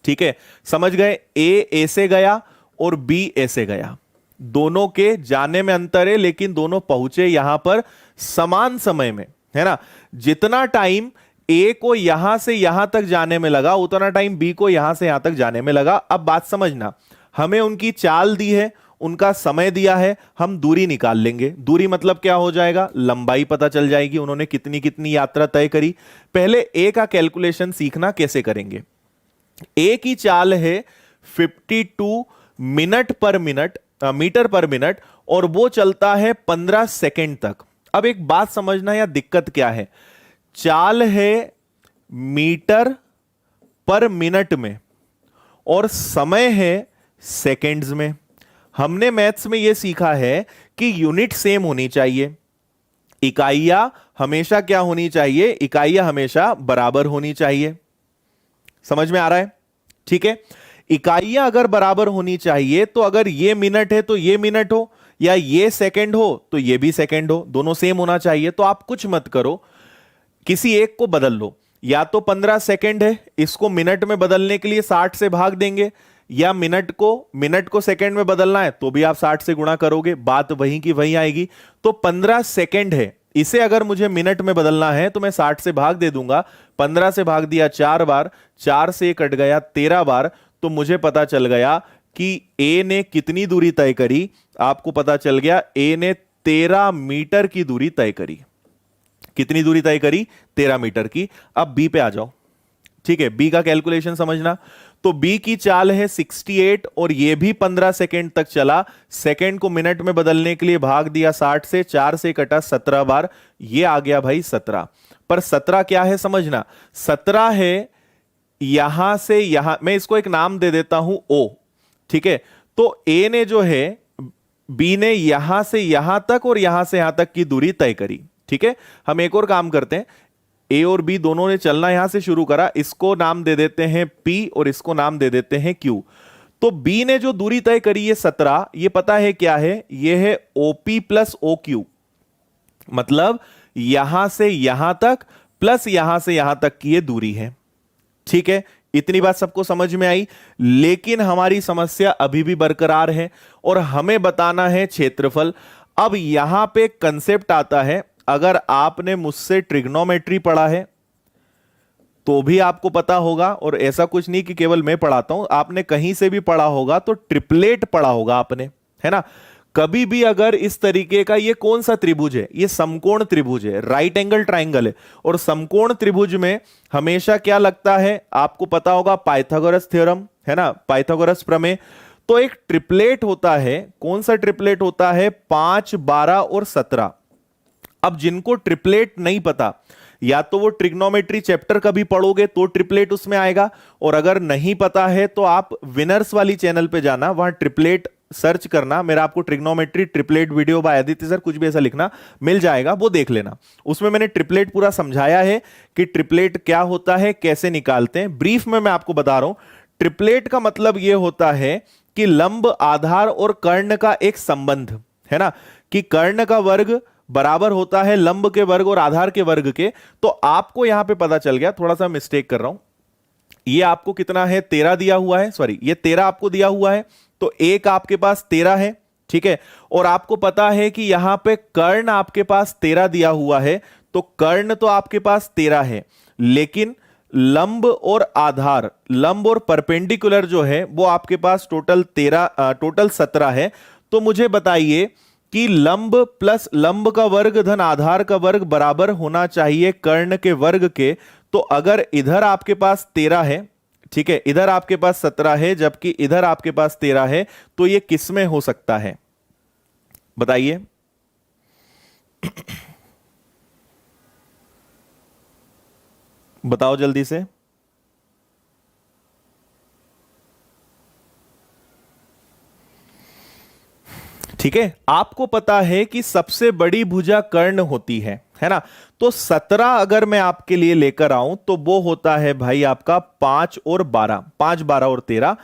Speaker 1: ठीक है, समझ गए। ए ऐसे गया और बी ऐसे गया, दोनों के जाने में अंतर है, लेकिन दोनों पहुंचे यहां पर समान समय में, है ना। जितना टाइम ए को यहां से यहां तक जाने में लगा, उतना टाइम बी को यहां से यहां तक जाने में लगा। अब बात समझना, हमें उनकी चाल दी है, उनका समय दिया है, हम दूरी निकाल लेंगे। दूरी मतलब क्या हो जाएगा, लंबाई पता चल जाएगी, उन्होंने कितनी कितनी यात्रा तय करी। पहले ए का कैलकुलेशन सीखना कैसे करेंगे। ए की चाल है 52 मिनट पर मिनट, मीटर पर मिनट, और वो चलता है 15 सेकेंड तक। अब एक बात समझना, या दिक्कत क्या है, चाल है मीटर पर मिनट में और समय है सेकेंड्स में। हमने मैथ्स में यह सीखा है कि यूनिट सेम होनी चाहिए, इकाइयां हमेशा क्या होनी चाहिए, इकाइयां हमेशा बराबर होनी चाहिए। समझ में आ रहा है, ठीक है। इकाइयां अगर बराबर होनी चाहिए, तो अगर ये मिनट है तो ये मिनट हो, या ये सेकंड हो तो ये भी सेकंड हो, दोनों सेम होना चाहिए। तो आप कुछ मत करो, किसी एक को बदल लो। या तो 15 सेकंड है, इसको मिनट में बदलने के लिए 60 से भाग देंगे, या मिनट को सेकंड में बदलना है तो भी आप 60 से गुणा करोगे, बात वहीं की वहीं आएगी। तो 15 सेकंड है, इसे अगर मुझे मिनट में बदलना है तो मैं 60 से भाग दे दूंगा। 15 से भाग दिया 4 बार, 4 से कट गया 13 बार, तो मुझे पता चल गया कि ए ने कितनी दूरी तय करी। आपको पता चल गया ए ने 13 मीटर की दूरी तय करी। कितनी दूरी तय करी, 13 मीटर की। अब बी पे आ जाओ, ठीक है। बी का कैलकुलेशन समझना, तो बी की चाल है 68 और ये भी 15 सेकंड तक चला। सेकंड को मिनट में बदलने के लिए भाग दिया 60 से, 4 से कटा 17 बार, ये आ गया भाई 17। पर 17 क्या है समझना, 17 है यहां से यहां, मैं इसको एक नाम दे देता हूं ओ, ठीक है। तो ए ने जो है, बी ने यहां से यहां तक और यहां से यहां तक की दूरी तय करी, ठीक है। हम एक और काम करते हैं, ए और बी दोनों ने चलना यहां से शुरू करा, इसको नाम दे देते हैं पी और इसको नाम दे देते हैं क्यू। तो बी ने जो दूरी तय करी है 17, ये पता है क्या है, ये है ओपी प्लस ओ क्यू, मतलब यहां से यहां तक प्लस यहां से यहां तक की ये दूरी है, ठीक है। इतनी बात सबको समझ में आई। लेकिन हमारी समस्या अभी भी बरकरार है और हमें बताना है क्षेत्रफल। अब यहां पे कंसेप्ट आता है, अगर आपने मुझसे ट्रिग्नोमेट्री पढ़ा है तो भी आपको पता होगा, और ऐसा कुछ नहीं कि केवल मैं पढ़ाता हूं, आपने कहीं से भी पढ़ा होगा तो ट्रिपलेट पढ़ा होगा आपने, है ना। कभी भी अगर इस तरीके का, ये कौन सा त्रिभुज है, ये समकोण त्रिभुज है, राइट एंगल ट्राइंगल है, और समकोण त्रिभुज में हमेशा क्या लगता है, आपको पता होगा पाइथागोरस थ्योरम, है ना, पाइथागोरस प्रमेय। तो एक ट्रिपलेट होता है, कौन सा ट्रिपलेट होता है, 5, 12 और 17। अब जिनको ट्रिपलेट नहीं पता, या तो वो ट्रिग्नोमेट्री चैप्टर कभी पढ़ोगे तो ट्रिपलेट उसमें आएगा, और अगर नहीं पता है तो आप विनर्स वाली चैनल पे जाना, वहां ट्रिपलेट सर्च करना, मेरा आपको trigonometry triplet video by Aditya sir, कुछ भी ऐसा लिखना मिल जाएगा, वो देख लेना। उसमें मैंने ट्रिपलेट पूरा समझाया है कि ट्रिपलेट क्या होता है, कैसे निकालते हैं। ब्रीफ में मैं आपको बता रहा हूं, ट्रिपलेट का मतलब यह होता है कि लंब, आधार और कर्ण का एक संबंध, है ना, कि कर्ण का वर्ग बराबर होता है लंब के वर्ग और आधार के वर्ग के। तो आपको यहां पे पता चल गया, थोड़ा सा मिस्टेक कर रहा हूं, ये आपको कितना है, 13 दिया हुआ है, सॉरी ये 13 आपको दिया हुआ है, तो एक आपके पास 13 है, ठीक है। और आपको पता है कि यहां पे कर्ण आपके पास 13 दिया हुआ है, तो कर्ण तो आपके पास 13 है, लेकिन लंब और आधार, लंब और परपेंडिकुलर जो है वो आपके पास टोटल 17 है। तो मुझे बताइए कि लंब प्लस लंब का वर्ग धन आधार का वर्ग बराबर होना चाहिए कर्ण के वर्ग के। तो अगर इधर आपके पास 13 है, ठीक है, इधर आपके पास 17 है, जबकि इधर आपके पास 13 है, तो यह किस में हो सकता है बताइए। बताओ जल्दी से। ठीक है, आपको पता है कि सबसे बड़ी भुजा कर्ण होती है ना। तो 17 अगर मैं आपके लिए लेकर आऊं तो वो होता है भाई आपका 5 और 12, 5, 12 और 13।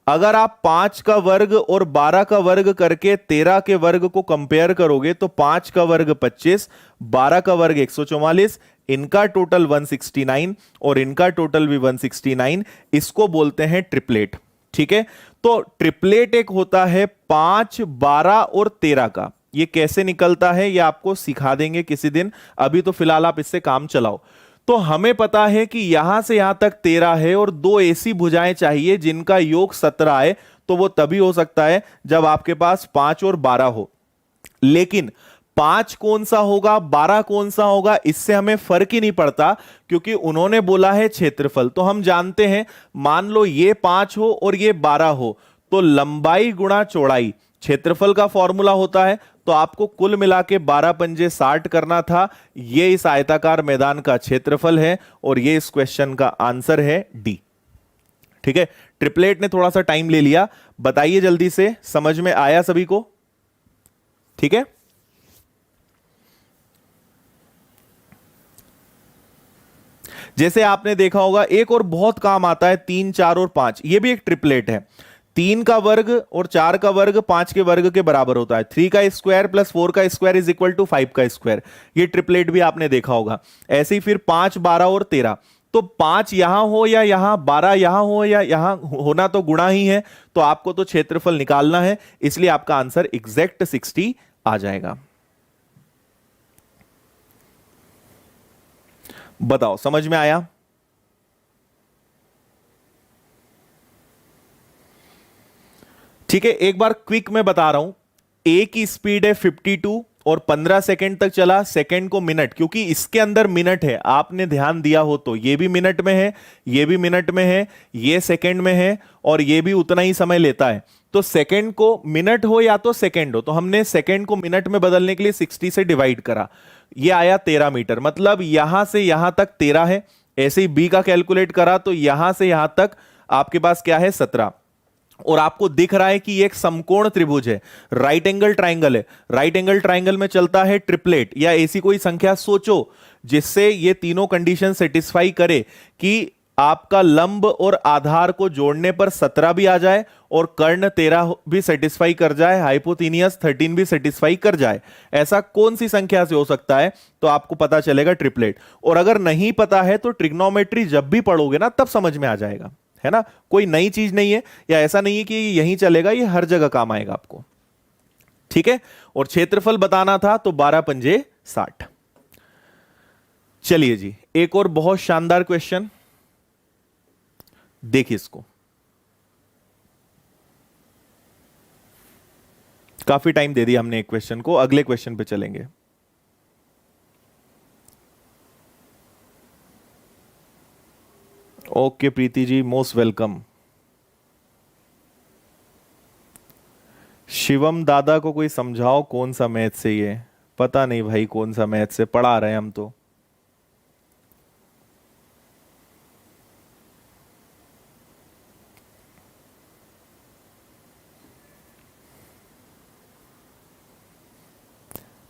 Speaker 1: अगर आप 5 का वर्ग और 12 का वर्ग करके 13 के वर्ग को कंपेयर करोगे तो 5 का वर्ग 25, 12 का वर्ग 144, इनका टोटल 169 और इनका टोटल भी 169। इसको बोलते हैं ट्रिपलेट। ठीक है, तो ट्रिपलेट एक होता है 5, 12 और 13 का। ये कैसे निकलता है ये आपको सिखा देंगे किसी दिन, अभी तो फिलहाल आप इससे काम चलाओ। तो हमें पता है कि यहां से यहां तक 13 है और दो ऐसी भुजाएं चाहिए जिनका योग 17 आए, तो वो तभी हो सकता है जब आपके पास 5 और 12 हो। लेकिन 5 कौन सा होगा, 12 कौन सा होगा, इससे हमें फर्क ही नहीं पड़ता, क्योंकि उन्होंने बोला है क्षेत्रफल। तो हम जानते हैं, मान लो ये 5 हो और ये 12 हो, तो लंबाई गुणा चौड़ाई क्षेत्रफल का फॉर्मूला होता है। तो आपको कुल मिला के 12 पंजे 60 करना था। ये इस आयताकार मैदान का क्षेत्रफल है और ये इस क्वेश्चन का आंसर है डी। ठीक है, ट्रिपलेट ने थोड़ा सा टाइम ले लिया। बताइए जल्दी से, समझ में आया सभी को? ठीक है, जैसे आपने देखा होगा एक और बहुत काम आता है, 3, 4 और 5, ये भी एक ट्रिपलेट है। 3 का वर्ग और 4 का वर्ग 5 के वर्ग के बराबर होता है। 3 का स्क्वायर प्लस 4 का स्क्वायर इज इक्वल टू 5 का स्क्वायर, ये ट्रिपलेट भी आपने देखा होगा। ऐसे ही फिर 5, 12 और 13, तो 5 यहां हो या यहां, 12 यहां हो या यहां, होना तो गुणा ही है, तो आपको तो क्षेत्रफल निकालना है, इसलिए आपका आंसर एग्जैक्ट 60 आ जाएगा। बताओ समझ में आया? ठीक है, एक बार क्विक में बता रहा हूं। ए की स्पीड है 52 और 15 सेकंड तक चला, सेकंड को मिनट, क्योंकि इसके अंदर मिनट है, आपने ध्यान दिया हो तो ये भी मिनट में है, ये भी मिनट में है, ये सेकंड में है और ये भी उतना ही समय लेता है। तो सेकंड को मिनट हो या तो सेकंड हो, तो हमने सेकंड को मिनट में बदलने के लिए 60 से डिवाइड करा, ये आया 13 मीटर, मतलब यहां से यहां तक 13 है। ऐसे ही बी का कैलकुलेट करा तो यहां से यहां तक आपके पास क्या है, 17। और आपको दिख रहा है कि ये एक समकोण त्रिभुज है, राइट एंगल ट्राइंगल है। राइट एंगल ट्राइंगल में चलता है ट्रिपलेट, या ऐसी कोई संख्या सोचो जिससे ये तीनों कंडीशन सेटिस्फाई करे कि आपका लंब और आधार को जोड़ने पर 17 भी आ जाए और कर्ण 13 भी सेटिस्फाई कर जाए, हाइपोथेनियस 13 भी सेटिस्फाई कर जाए। ऐसा कौन सी संख्या से हो सकता है, तो आपको पता चलेगा ट्रिपलेट। और अगर नहीं पता है तो ट्रिग्नोमेट्री जब भी पढ़ोगे ना तब समझ में आ जाएगा, है ना। कोई नई चीज नहीं है, या ऐसा नहीं है कि यहीं चलेगा, ये हर जगह काम आएगा आपको। ठीक है, और क्षेत्रफल बताना था तो 12 पंजे 60। चलिए जी, एक और बहुत शानदार क्वेश्चन देखिए, इसको काफी टाइम दे दिया हमने एक क्वेश्चन को, अगले क्वेश्चन पे चलेंगे। Okay Preeti ji, most welcome. Shivam दादा को कोई समझाओ कौन सा मैथ से, ये पता नहीं भाई कौन सा मैथ से पढ़ा रहे हैं हम तो।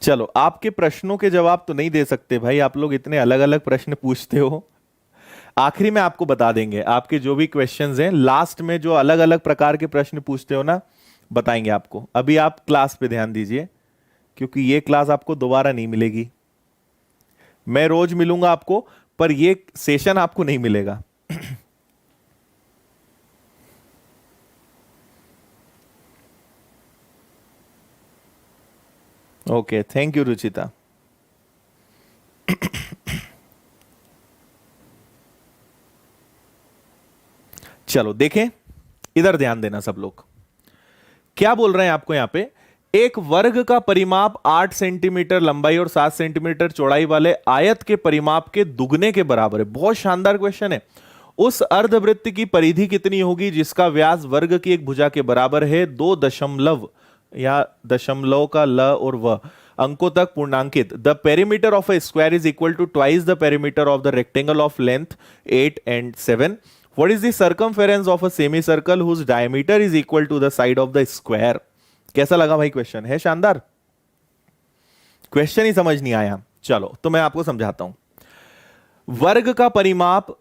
Speaker 1: चलो, आपके प्रश्नों के जवाब तो नहीं दे सकते भाई, आप लोग इतने अलग अलग प्रश्न पूछते हो। आखिरी में आपको बता देंगे, आपके जो भी क्वेश्चंस हैं लास्ट में जो अलग अलग प्रकार के प्रश्न पूछते हो ना, बताएंगे आपको। अभी आप क्लास पे ध्यान दीजिए, क्योंकि ये क्लास आपको दोबारा नहीं मिलेगी। मैं रोज मिलूंगा आपको, पर ये सेशन आपको नहीं मिलेगा। Okay, thank you Ruchita. चलो देखें, इधर ध्यान देना सब लोग। क्या बोल रहे हैं आपको यहां पे, एक वर्ग का परिमाप 8 सेंटीमीटर लंबाई और 7 सेंटीमीटर चौड़ाई वाले आयत के परिमाप के दुगने के बराबर है। बहुत शानदार क्वेश्चन है। उस अर्धवृत्त की परिधि कितनी होगी जिसका व्यास वर्ग की एक भुजा के बराबर है, 2 दशमलव या दशमलव का ल और व अंकों तक पूर्णांकित। The perimeter of a square is equal to twice the perimeter of the rectangle of length 8 and 7. What is the circumference of a semicircle whose diameter is equal to the side of the square? कैसा लगा भाई question? है शानदार। Question ही समझ नहीं आया, चलो तो मैं आपको समझाता हूं। वर्ग का परिमाप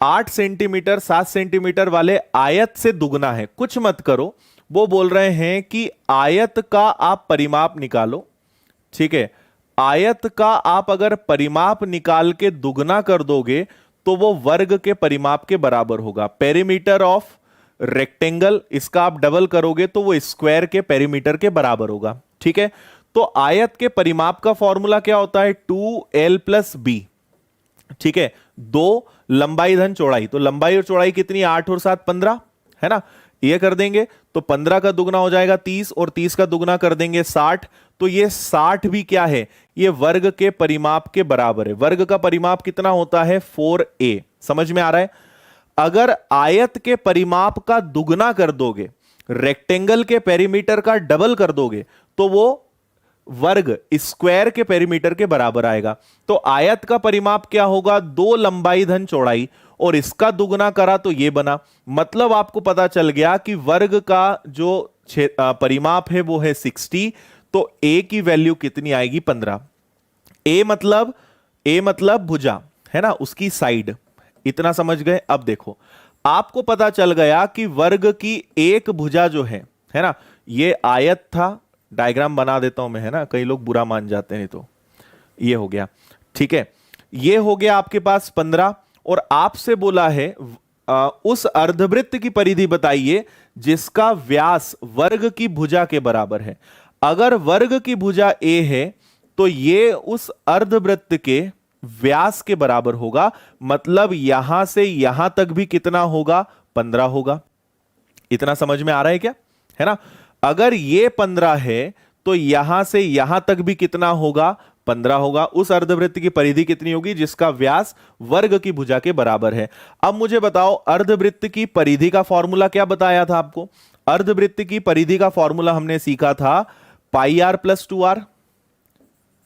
Speaker 1: 8 सेंटीमीटर 7 सेंटीमीटर वाले आयत से दुगना है। कुछ मत करो, वो बोल रहे हैं कि आयत का आप परिमाप निकालो। ठीक है, आयत का आप अगर परिमाप निकाल के दुगना कर दोगे तो वो वर्ग के परिमाप के बराबर होगा। पेरीमीटर ऑफ रेक्टेंगल, इसका आप डबल करोगे तो वो स्क्वायर के पेरीमीटर के बराबर होगा। ठीक है, तो आयत के परिमाप का फॉर्मूला क्या होता है? 2l+b। ठीक है, 2 लंबाई धन चौड़ाई, तो लंबाई और चौड़ाई कितनी? 8 और 7 15, है ना? ये कर देंगे तो 15 का दुगना हो जाएगा 30, और 30 का दुगना कर देंगे 60। तो ये 60 भी क्या है? ये वर्ग के परिमाप के बराबर है। वर्ग का परिमाप कितना होता है? 4a। समझ में आ रहा है? अगर आयत के परिमाप का दुगना कर दोगे, रेक्टेंगल के पेरीमीटर का डबल कर दोगे, तो वो वर्ग स्क्वायर के पेरीमीटर के बराबर आएगा। तो आयत का परिमाप क्या होगा? 2 लंबाई धन चौड़ाई, और इसका दुगना करा तो ये बना। मतलब आपको पता चल गया कि वर्ग का जो परिमाप है वो है 60, तो a की वैल्यू कितनी आएगी? 15। a मतलब भुजा, है ना, उसकी साइड। इतना समझ गए? अब देखो, आपको पता चल गया कि वर्ग की एक भुजा जो है ना, ये आयत था। डायग्राम बना देता हूं मैं, है ना, कई लोग बुरा मान जाते हैं। तो ये हो गया। ठीक है, ये हो गया आपके पास 15, और आपसे बोला है उस अर्धवृत्त की परिधि बताइए जिसका व्यास वर्ग की भुजा के बराबर है। अगर वर्ग की भुजा a है तो ये उस अर्धवृत्त के व्यास के बराबर होगा। मतलब यहां से यहां तक भी कितना होगा? 15 होगा। इतना समझ में आ रहा है क्या? है ना? अगर ये 15 है तो यहां से यहां तक भी कितना होगा? 15 होगा। उस अर्धवृत्त की परिधि कितनी होगी? जिसका व्यास वर्ग की भुजा के बराबर है। अब मुझे बताओ, अर्धवृत्त की परिधि का फॉर्मूला क्या बताया था आपको? अर्धवृत्त की परिधि का फॉर्मूला हमने सीखा था πr+2r,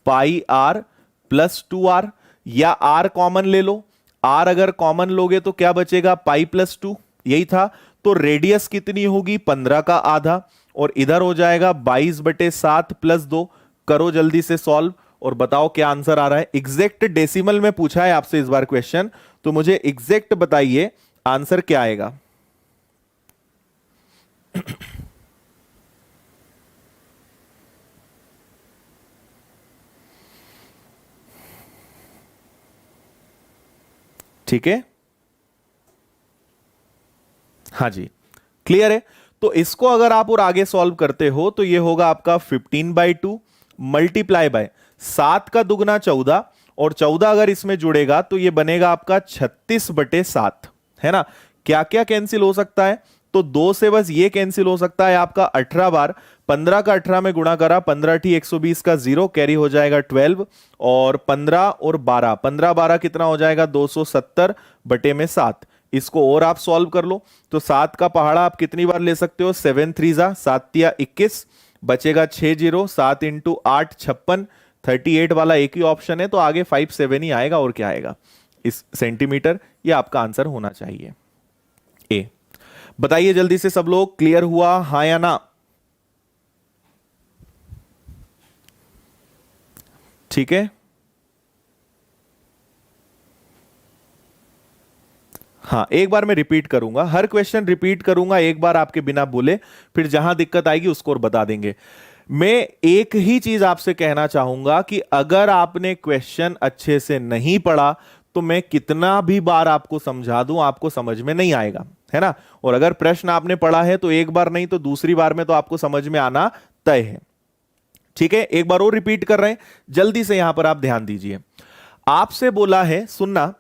Speaker 1: πr+2r, या r कॉमन ले लो। r अगर कॉमन लोगे तो क्या बचेगा? π+2, यही था। तो रेडियस कितनी होगी? 15 का आधा, और इधर हो जाएगा 22/7 + 2। करो जल्दी से सॉल्व और बताओ क्या आंसर आ रहा है। एग्जैक्ट डेसिमल में पूछा है आपसे इस बार क्वेश्चन, तो मुझे एग्जैक्ट बताइए आंसर क्या आएगा। ठीक है, हाँ जी, क्लियर है। तो इसको अगर आप और आगे सॉल्व करते हो तो ये होगा आपका 15/2 मल्टीप्लाई बाय 7 का दुगना 14, और 14 अगर इसमें जुड़ेगा तो ये बनेगा आपका 36/7, है ना। क्या क्या कैंसिल हो सकता है? तो 2 से बस ये कैंसिल हो सकता है आपका 18 बार। 15 का 18 में गुणा करा, 15 × 120 का 0 कैरी हो जाएगा 12, और 15 और 12, 15 12 कितना हो जाएगा? 270/7। इसको और आप सॉल्व कर लो तो 7 का पहाड़ा आप कितनी बार ले सकते हो? 7 3 7 21, बचेगा 6 0, 7 × 8 56, 38 वाला एक ही ऑप्शन है, तो आगे 5 7 ही आएगा, और क्या आएगा? इस सेंटीमीटर। ये आपका आंसर होना चाहिए ए। बताइए जल्दी से सब लोग, क्लियर हुआ हाँ या ना? ठीक है, हाँ, एक बार मैं रिपीट करूंगा, हर क्वेश्चन रिपीट करूंगा एक बार आपके बिना बोले, फिर जहां दिक्कत आएगी उसको और बता देंगे। मैं एक ही चीज आपसे कहना चाहूंगा कि अगर आपने क्वेश्चन अच्छे से नहीं पढ़ा तो मैं कितना भी बार आपको समझा दूं, आपको समझ में नहीं आएगा, है ना। और अगर प्रश्न आपने पढ़ा है तो एक बार नहीं तो दूसरी बार में तो आपको समझ में आना तय है। ठीक है, एक बार और रिपीट कर रहे हैं, जल्दी से यहां पर आप ध्यान दीजिए। आपसे बोला है, सुनना,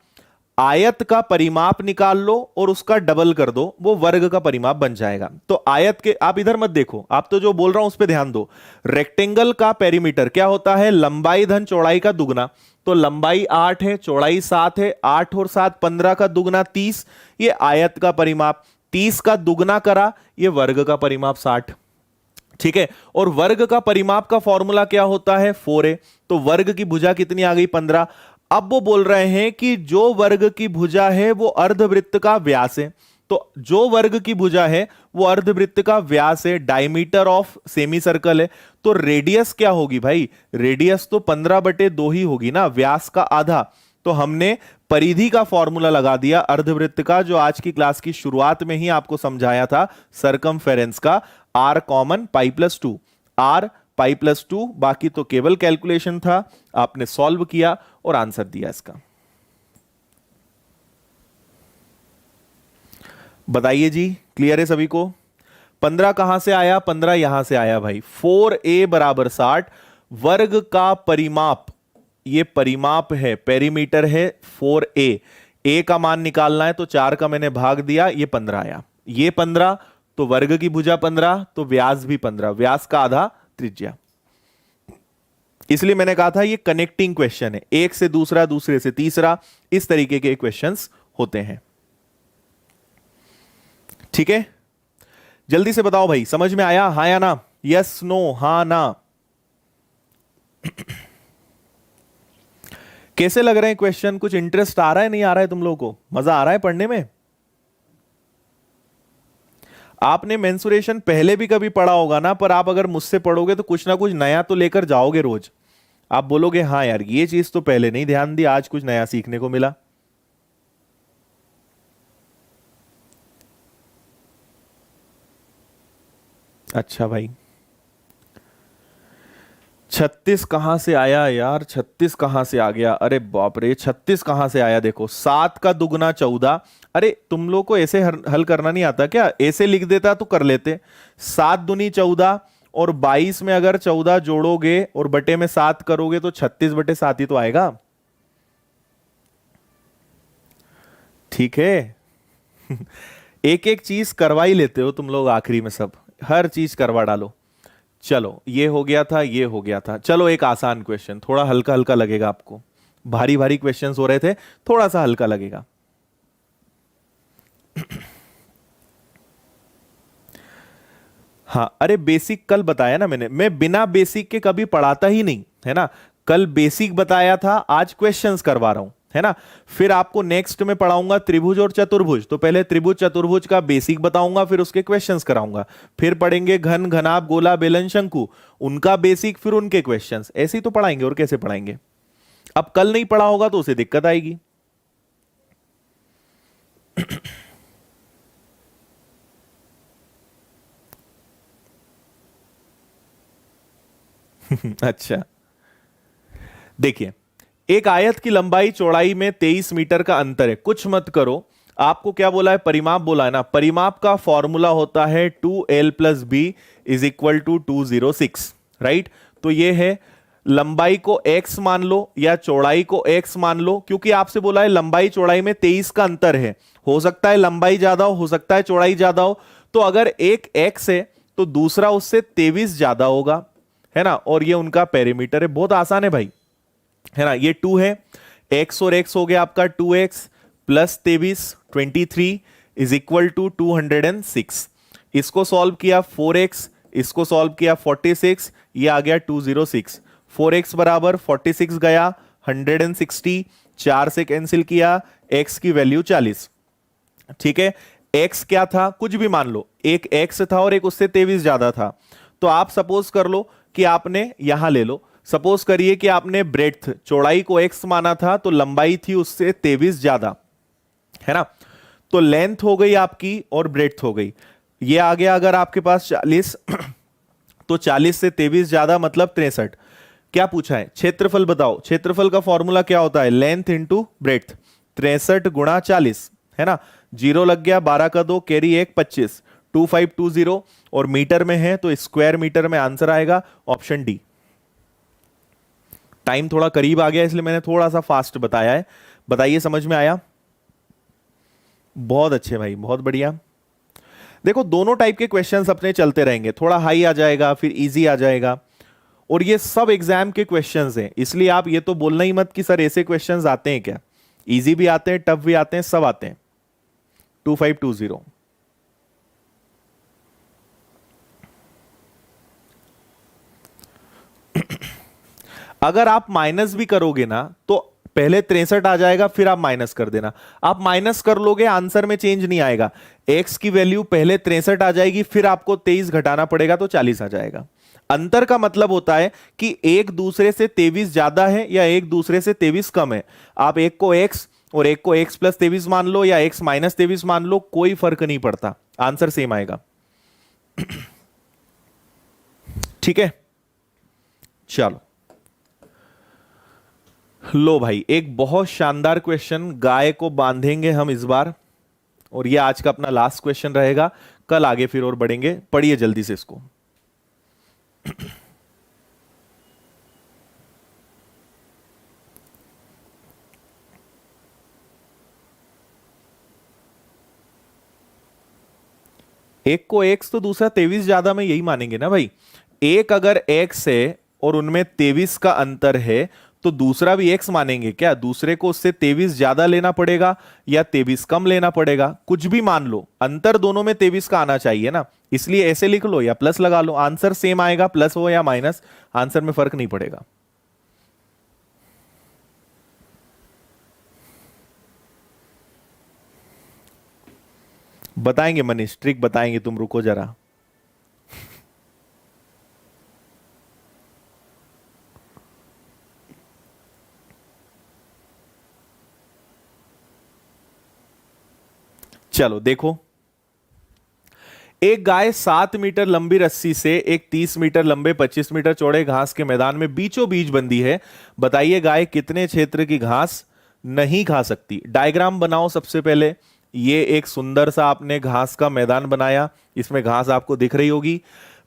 Speaker 1: आयत का परिमाप निकाल लो और उसका डबल कर दो, वो वर्ग का परिमाप बन जाएगा। तो आयत के, आप इधर मत देखो, आप तो जो बोल रहा हूं उस पर ध्यान दो। रेक्टेंगल का पेरीमीटर क्या होता है? लंबाई धन चौड़ाई का दुगना। तो लंबाई 8 है, चौड़ाई 7 है, 8 और 7 15 का दुगना 30, ये आयत का परिमाप। 30 का दुगना करा, ये वर्ग का परिमाप 60। ठीक है, और वर्ग का परिमाप का फॉर्मूला क्या होता है? 4a। तो वर्ग की भुजा कितनी आ गई? 15। अब वो बोल रहे हैं कि जो वर्ग की भुजा है वो अर्धवृत्त का व्यास है। तो जो वर्ग की भुजा है वो अर्धवृत्त का व्यास है, डायमीटर ऑफ सेमी सर्कल है। तो रेडियस क्या होगी भाई? रेडियस तो 15/2 ही होगी ना, व्यास का आधा। तो हमने परिधि का फॉर्मूला लगा दिया अर्धवृत्त का, जो आज की क्लास की शुरुआत में ही आपको समझाया था, सरकमफेरेंस का। r कॉमन, π+2, r π+2, बाकी तो केवल कैलकुलेशन था। आपने सॉल्व किया और आंसर दिया इसका। बताइए जी, क्लियर है सभी को? 15 कहां से आया? 15 यहां से आया भाई। 4a बराबर 60, वर्ग का परिमाप, ये परिमाप है, पेरीमीटर है 4a। a का मान निकालना है तो 4 का मैंने भाग दिया, ये 15 आया। ये 15 तो वर्ग की भुजा 15 तो व्यास भी 15, व्यास का आधा त्रिज्या। इसलिए मैंने कहा था ये कनेक्टिंग क्वेश्चन है, एक से दूसरा, दूसरे से तीसरा, इस तरीके के क्वेश्चंस होते हैं। ठीक है, जल्दी से बताओ भाई, समझ में आया? हाँ या ना? यस नो, हाँ ना? कैसे लग रहे हैं क्वेश्चन? कुछ इंटरेस्ट आ रहा है, नहीं आ रहा है? तुम लोगों को मजा आ रहा है पढ़ने में? आपने मेंसुरेशन पहले भी कभी पढ़ा होगा ना, पर आप अगर मुझसे पढ़ोगे तो कुछ ना कुछ नया तो लेकर जाओगे रोज। आप बोलोगे हाँ यार, ये चीज तो पहले नहीं ध्यान दी, आज कुछ नया सीखने को मिला। अच्छा भाई, 36 कहां से आया यार? 36 कहां से आ गया? अरे बाप रे, 36 कहां से आया? देखो, 7 का दुगना 14। अरे तुम लोग को ऐसे हल करना नहीं आता क्या? ऐसे लिख देता तो कर लेते। 7 दूनी 14, और 22 में अगर 14 जोड़ोगे और बटे में 7 करोगे तो 36/7 ही तो आएगा। ठीक है। एक एक चीज करवा ही लेते हो तुम लोग आखिरी में, सब हर चीज करवा डालो। चलो, ये हो गया था, ये हो गया था। चलो एक आसान क्वेश्चन, थोड़ा हल्का हल्का लगेगा आपको। भारी भारी क्वेश्चंस हो रहे थे, थोड़ा सा हल्का लगेगा। हाँ, अरे बेसिक कल बताया ना मैंने, मैं बिना बेसिक के कभी पढ़ाता ही नहीं, है ना? कल बेसिक बताया था, आज क्वेश्चंस करवा रहा हूं, है ना? फिर आपको नेक्स्ट में पढ़ाऊंगा त्रिभुज और चतुर्भुज, तो पहले त्रिभुज चतुर्भुज का बेसिक बताऊंगा, फिर उसके क्वेश्चंस कराऊंगा। फिर पढ़ेंगे घन, घनाभ, गोला, बेलन, शंकु, उनका बेसिक, फिर उनके क्वेश्चंस। ऐसे ही तो पढ़ाएंगे, और कैसे पढ़ाएंगे? अब कल नहीं पढ़ा होगा तो उसे दिक्कत आएगी। अच्छा, देखिए, एक आयत की लंबाई चौड़ाई में 23 मीटर का अंतर है। कुछ मत करो, आपको क्या बोला है? परिमाप बोला है ना। परिमाप का फॉर्मूला होता है 2l plus B is equal to 206, right? तो ये है, लंबाई को x मान लो या चौड़ाई को x मान लो, क्योंकि आपसे बोला है लंबाई चौड़ाई में 23 का अंतर है। हो सकता है लंबाई ज्यादा हो सकता है चौड़ाई ज्यादा हो, तो अगर एक x है तो दूसरा उससे 23 ज्यादा होगा, है ना? और ये उनका पेरीमीटर है। बहुत आसान है भाई, है ना? ये 2 है, x और x हो गया आपका 2x plus 23 is equal to 206। इसको सॉल्व किया 4x, इसको सॉल्व किया 46, ये आ गया 206। 4x बराबर 46 गया 160, 4 से कैंसिल किया, x की वैल्यू 40। ठीक है, x क्या था? कुछ भी मान लो, एक x था और एक उससे 23 ज्यादा था। तो आप सपोज कर लो कि आपने यहां ले लो, सपोज करिए कि आपने ब्रेड्थ, चौड़ाई को x माना था, तो लंबाई थी उससे 23 ज्यादा, है ना? तो लेंथ हो गई आपकी और ब्रेड्थ हो गई। ये आ गया अगर आपके पास 40, तो 40 से 23 ज्यादा मतलब 63। क्या पूछा है? क्षेत्रफल बताओ। क्षेत्रफल का फॉर्मूला क्या होता है? लेंथ इंटू ब्रेड्थ, 63 गुणा 40, है ना? जीरो लग गया, 12 का 2, कैरी 1, 25, 2520। और मीटर में है तो स्क्वायर मीटर में आंसर आएगा ऑप्शन डी। टाइम थोड़ा करीब आ गया इसलिए मैंने थोड़ा सा फास्ट बताया है। बताइए, समझ में आया? बहुत अच्छे भाई, बहुत बढ़िया। देखो, दोनों टाइप के क्वेश्चंस अपने चलते रहेंगे, थोड़ा हाई आ जाएगा फिर इजी आ जाएगा, और ये सब एग्जाम के क्वेश्चंस हैं। इसलिए आप ये तो बोलना ही मत कि सर ऐसे क्वेश्चंस आते हैं क्या। इजी भी आते हैं, टफ भी आते हैं, सब आते हैं। 2520। अगर आप माइनस भी करोगे ना तो पहले 63 आ जाएगा, फिर आप माइनस कर देना। आप माइनस कर लोगे, आंसर में चेंज नहीं आएगा। x की वैल्यू पहले 63 आ जाएगी, फिर आपको 23 घटाना पड़ेगा तो 40 आ जाएगा। अंतर का मतलब होता है कि एक दूसरे से 23 ज्यादा है या एक दूसरे से 23 कम है। आप एक को x और एक को x प्लस 23 मान लो या x माइनस 23 मान लो, कोई फर्क नहीं पड़ता, आंसर सेम आएगा। ठीक है, चलो लो भाई, एक बहुत शानदार क्वेश्चन, गाय को बांधेंगे हम इस बार, और ये आज का अपना लास्ट क्वेश्चन रहेगा, कल आगे फिर और बढ़ेंगे। पढ़िए जल्दी से इसको। एक को एक्स तो दूसरा 23 ज्यादा में यही मानेंगे ना भाई। एक अगर एक्स है और उनमें 23 का अंतर है तो दूसरा भी एक्स मानेंगे क्या? दूसरे को उससे 23 ज्यादा लेना पड़ेगा या 23 कम लेना पड़ेगा? कुछ भी मान लो, अंतर दोनों में 23 का आना चाहिए ना, इसलिए ऐसे लिख लो या प्लस लगा लो, आंसर सेम आएगा, प्लस हो या माइनस, आंसर में फर्क नहीं पड़ेगा। बताएंगे मनीष, ट्रिक बताएंगे, तुम रुको जरा। चलो देखो, एक गाय 7 मीटर लंबी रस्सी से एक 30 मीटर लंबे 25 मीटर चौड़े घास के मैदान में बीचों बीच बंधी है। बताइए गाय कितने क्षेत्र की घास नहीं खा सकती? डायग्राम बनाओ सबसे पहले। ये एक सुंदर सा आपने घास का मैदान बनाया, इसमें घास आपको दिख रही होगी।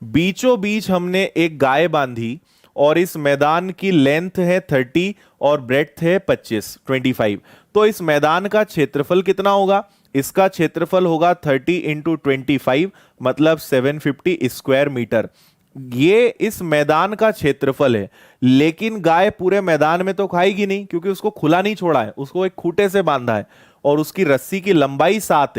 Speaker 1: बीचों बीच हमने एक गाय बांधी और इस मैदान की लेंथ है 30 और ब्रेड्थ है 25। तो इस मैदान का क्षेत्रफल कितना होगा? इसका क्षेत्रफल होगा 30 इंटू 25, मतलब 750 स्क्वायर मीटर। ये इस मैदान का क्षेत्रफल है, लेकिन गाय पूरे मैदान में तो खाएगी नहीं, क्योंकि उसको खुला नहीं छोड़ा है, उसको एक खूंटे से बांधा है और उसकी रस्सी की लंबाई 7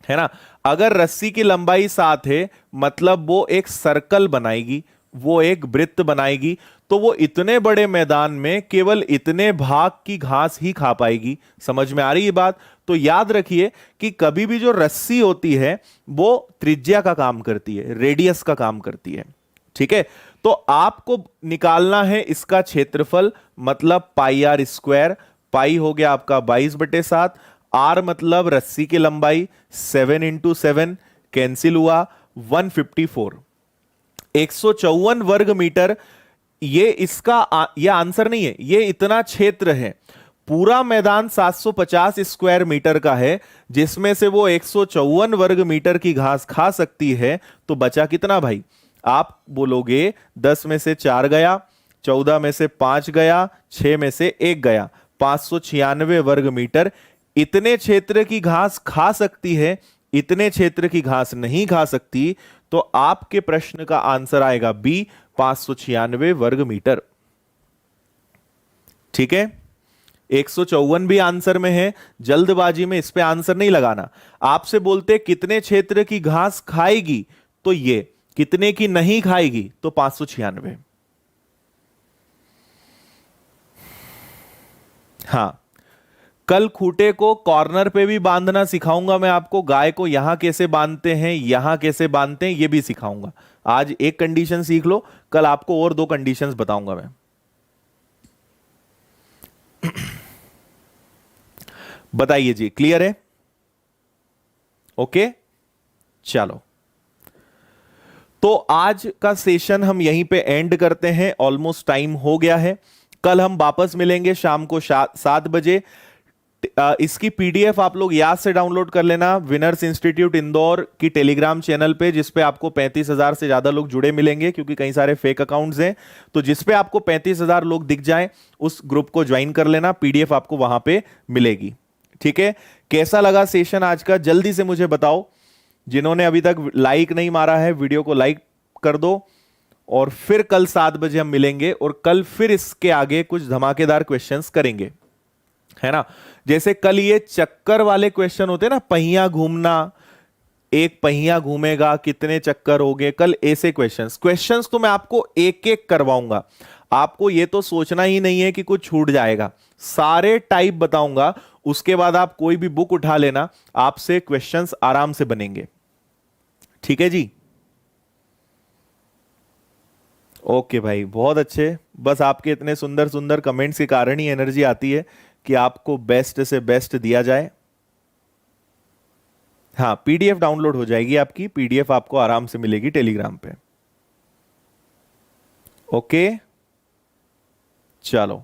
Speaker 1: है ना। अगर रस्सी की लंबाई 7 है मतलब वो एक सर्कल बनाएगी, वो एक वृत्त बनाएगी, तो वो इतने बड़े मैदान में केवल इतने भाग की घास ही खा पाएगी। समझ में आ रही है बात? तो याद रखिए कि कभी भी जो रस्सी होती है वो त्रिज्या का काम करती है, रेडियस का काम करती है। ठीक है, तो आपको निकालना है इसका क्षेत्रफल, मतलब पाई आर स्क्वायर। पाई हो गया आपका 22/7, आर मतलब रस्सी की लंबाई, 7 इंटू 7 कैंसिल हुआ, 154, 154 वर्ग मीटर। ये इसका ये आंसर नहीं है, ये इतना क्षेत्र है। पूरा मैदान 750 स्क्वायर मीटर का है, जिसमें से वो 154 वर्ग मीटर की घास खा सकती है। तो बचा कितना भाई? आप बोलोगे 10 में से 4 गया, 14 में से 5 गया, 6 में से 1 गया, 596 वर्ग मीटर। इतने क्षेत्र की घास खा सकती है, इतने क्षेत्र की घास नहीं खा सकती। तो आपके प्रश्न का आंसर आएगा बी, 596 वर्ग मीटर। ठीक है, 154 भी आंसर में है, जल्दबाजी में इस पे आंसर नहीं लगाना। आपसे बोलते कितने क्षेत्र की घास खाएगी, तो ये कितने की नहीं खाएगी, तो 596। हां, कल खूंटे को कॉर्नर पे भी बांधना सिखाऊंगा मैं आपको। गाय को यहां कैसे बांधते हैं, यहां कैसे बांधते हैं, ये भी सिखाऊंगा। आज एक कंडीशन सीख लो, कल आपको और 2 कंडीशंस बताऊंगा मैं। बताइए जी, क्लियर है? ओके, चलो तो आज का सेशन हम यहीं पे एंड करते हैं, ऑलमोस्ट टाइम हो गया है। कल हम वापस मिलेंगे शाम को 7 बजे। इसकी पीडीएफ आप लोग याद से डाउनलोड कर लेना विनर्स इंस्टीट्यूट इंदौर की टेलीग्राम चैनल पे, जिसपे आपको 35,000 से ज्यादा लोग जुड़े मिलेंगे, क्योंकि कई सारे फेक अकाउंट्स हैं। तो जिसपे आपको 35,000 लोग दिख जाएं, उस ग्रुप को ज्वाइन कर लेना, पीडीएफ आपको वहां पे मिलेगी। ठीक है, कैसा लगा सेशन आज का, जल्दी से मुझे बताओ। जिन्होंने अभी तक लाइक नहीं मारा है, वीडियो को लाइक कर दो। और फिर कल 7 बजे हम मिलेंगे, और कल फिर इसके आगे कुछ धमाकेदार क्वेश्चंस करेंगे, है ना। जैसे कल ये चक्कर वाले क्वेश्चन होते हैं ना, पहिया घूमना, एक पहिया घूमेगा कितने चक्कर हो गए, कल ऐसे क्वेश्चंस तो मैं आपको एक एक करवाऊंगा। आपको ये तो सोचना ही नहीं है कि कुछ छूट जाएगा, सारे टाइप बताऊंगा। उसके बाद आप कोई भी बुक उठा लेना, आपसे क्वेश्चंस आराम से बनेंगे। ठीक है जी, ओके भाई, बहुत अच्छे। बस आपके इतने सुंदर सुंदर कमेंट्स के कारण ही एनर्जी आती है कि आपको बेस्ट से बेस्ट दिया जाए। हाँ, पीडीएफ डाउनलोड हो जाएगी आपकी, पीडीएफ आपको आराम से मिलेगी टेलीग्राम पे। ओके, चलो,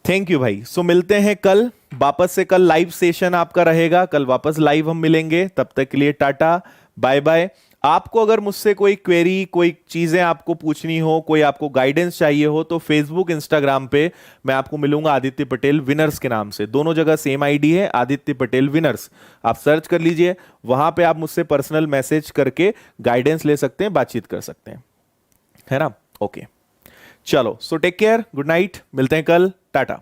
Speaker 1: थैंक यू भाई। सो मिलते हैं कल वापस से कल लाइव सेशन आपका रहेगा, कल वापस लाइव हम मिलेंगे, तब तक के लिए टाटा बाय बाय। आपको अगर मुझसे कोई क्वेरी, कोई चीजें आपको पूछनी हो, कोई आपको गाइडेंस चाहिए हो, तो फेसबुक इंस्टाग्राम पे मैं आपको मिलूंगा आदित्य पटेल विनर्स के नाम से। दोनों जगह सेम आईडी है, आदित्य पटेल विनर्स। आप सर्च कर लीजिए, वहां पे आप मुझसे पर्सनल मैसेज करके गाइडेंस ले सकते हैं, बातचीत कर सकते हैं, है ना। ओके चलो, so take care, good night, मिलते हैं कल, टाटा।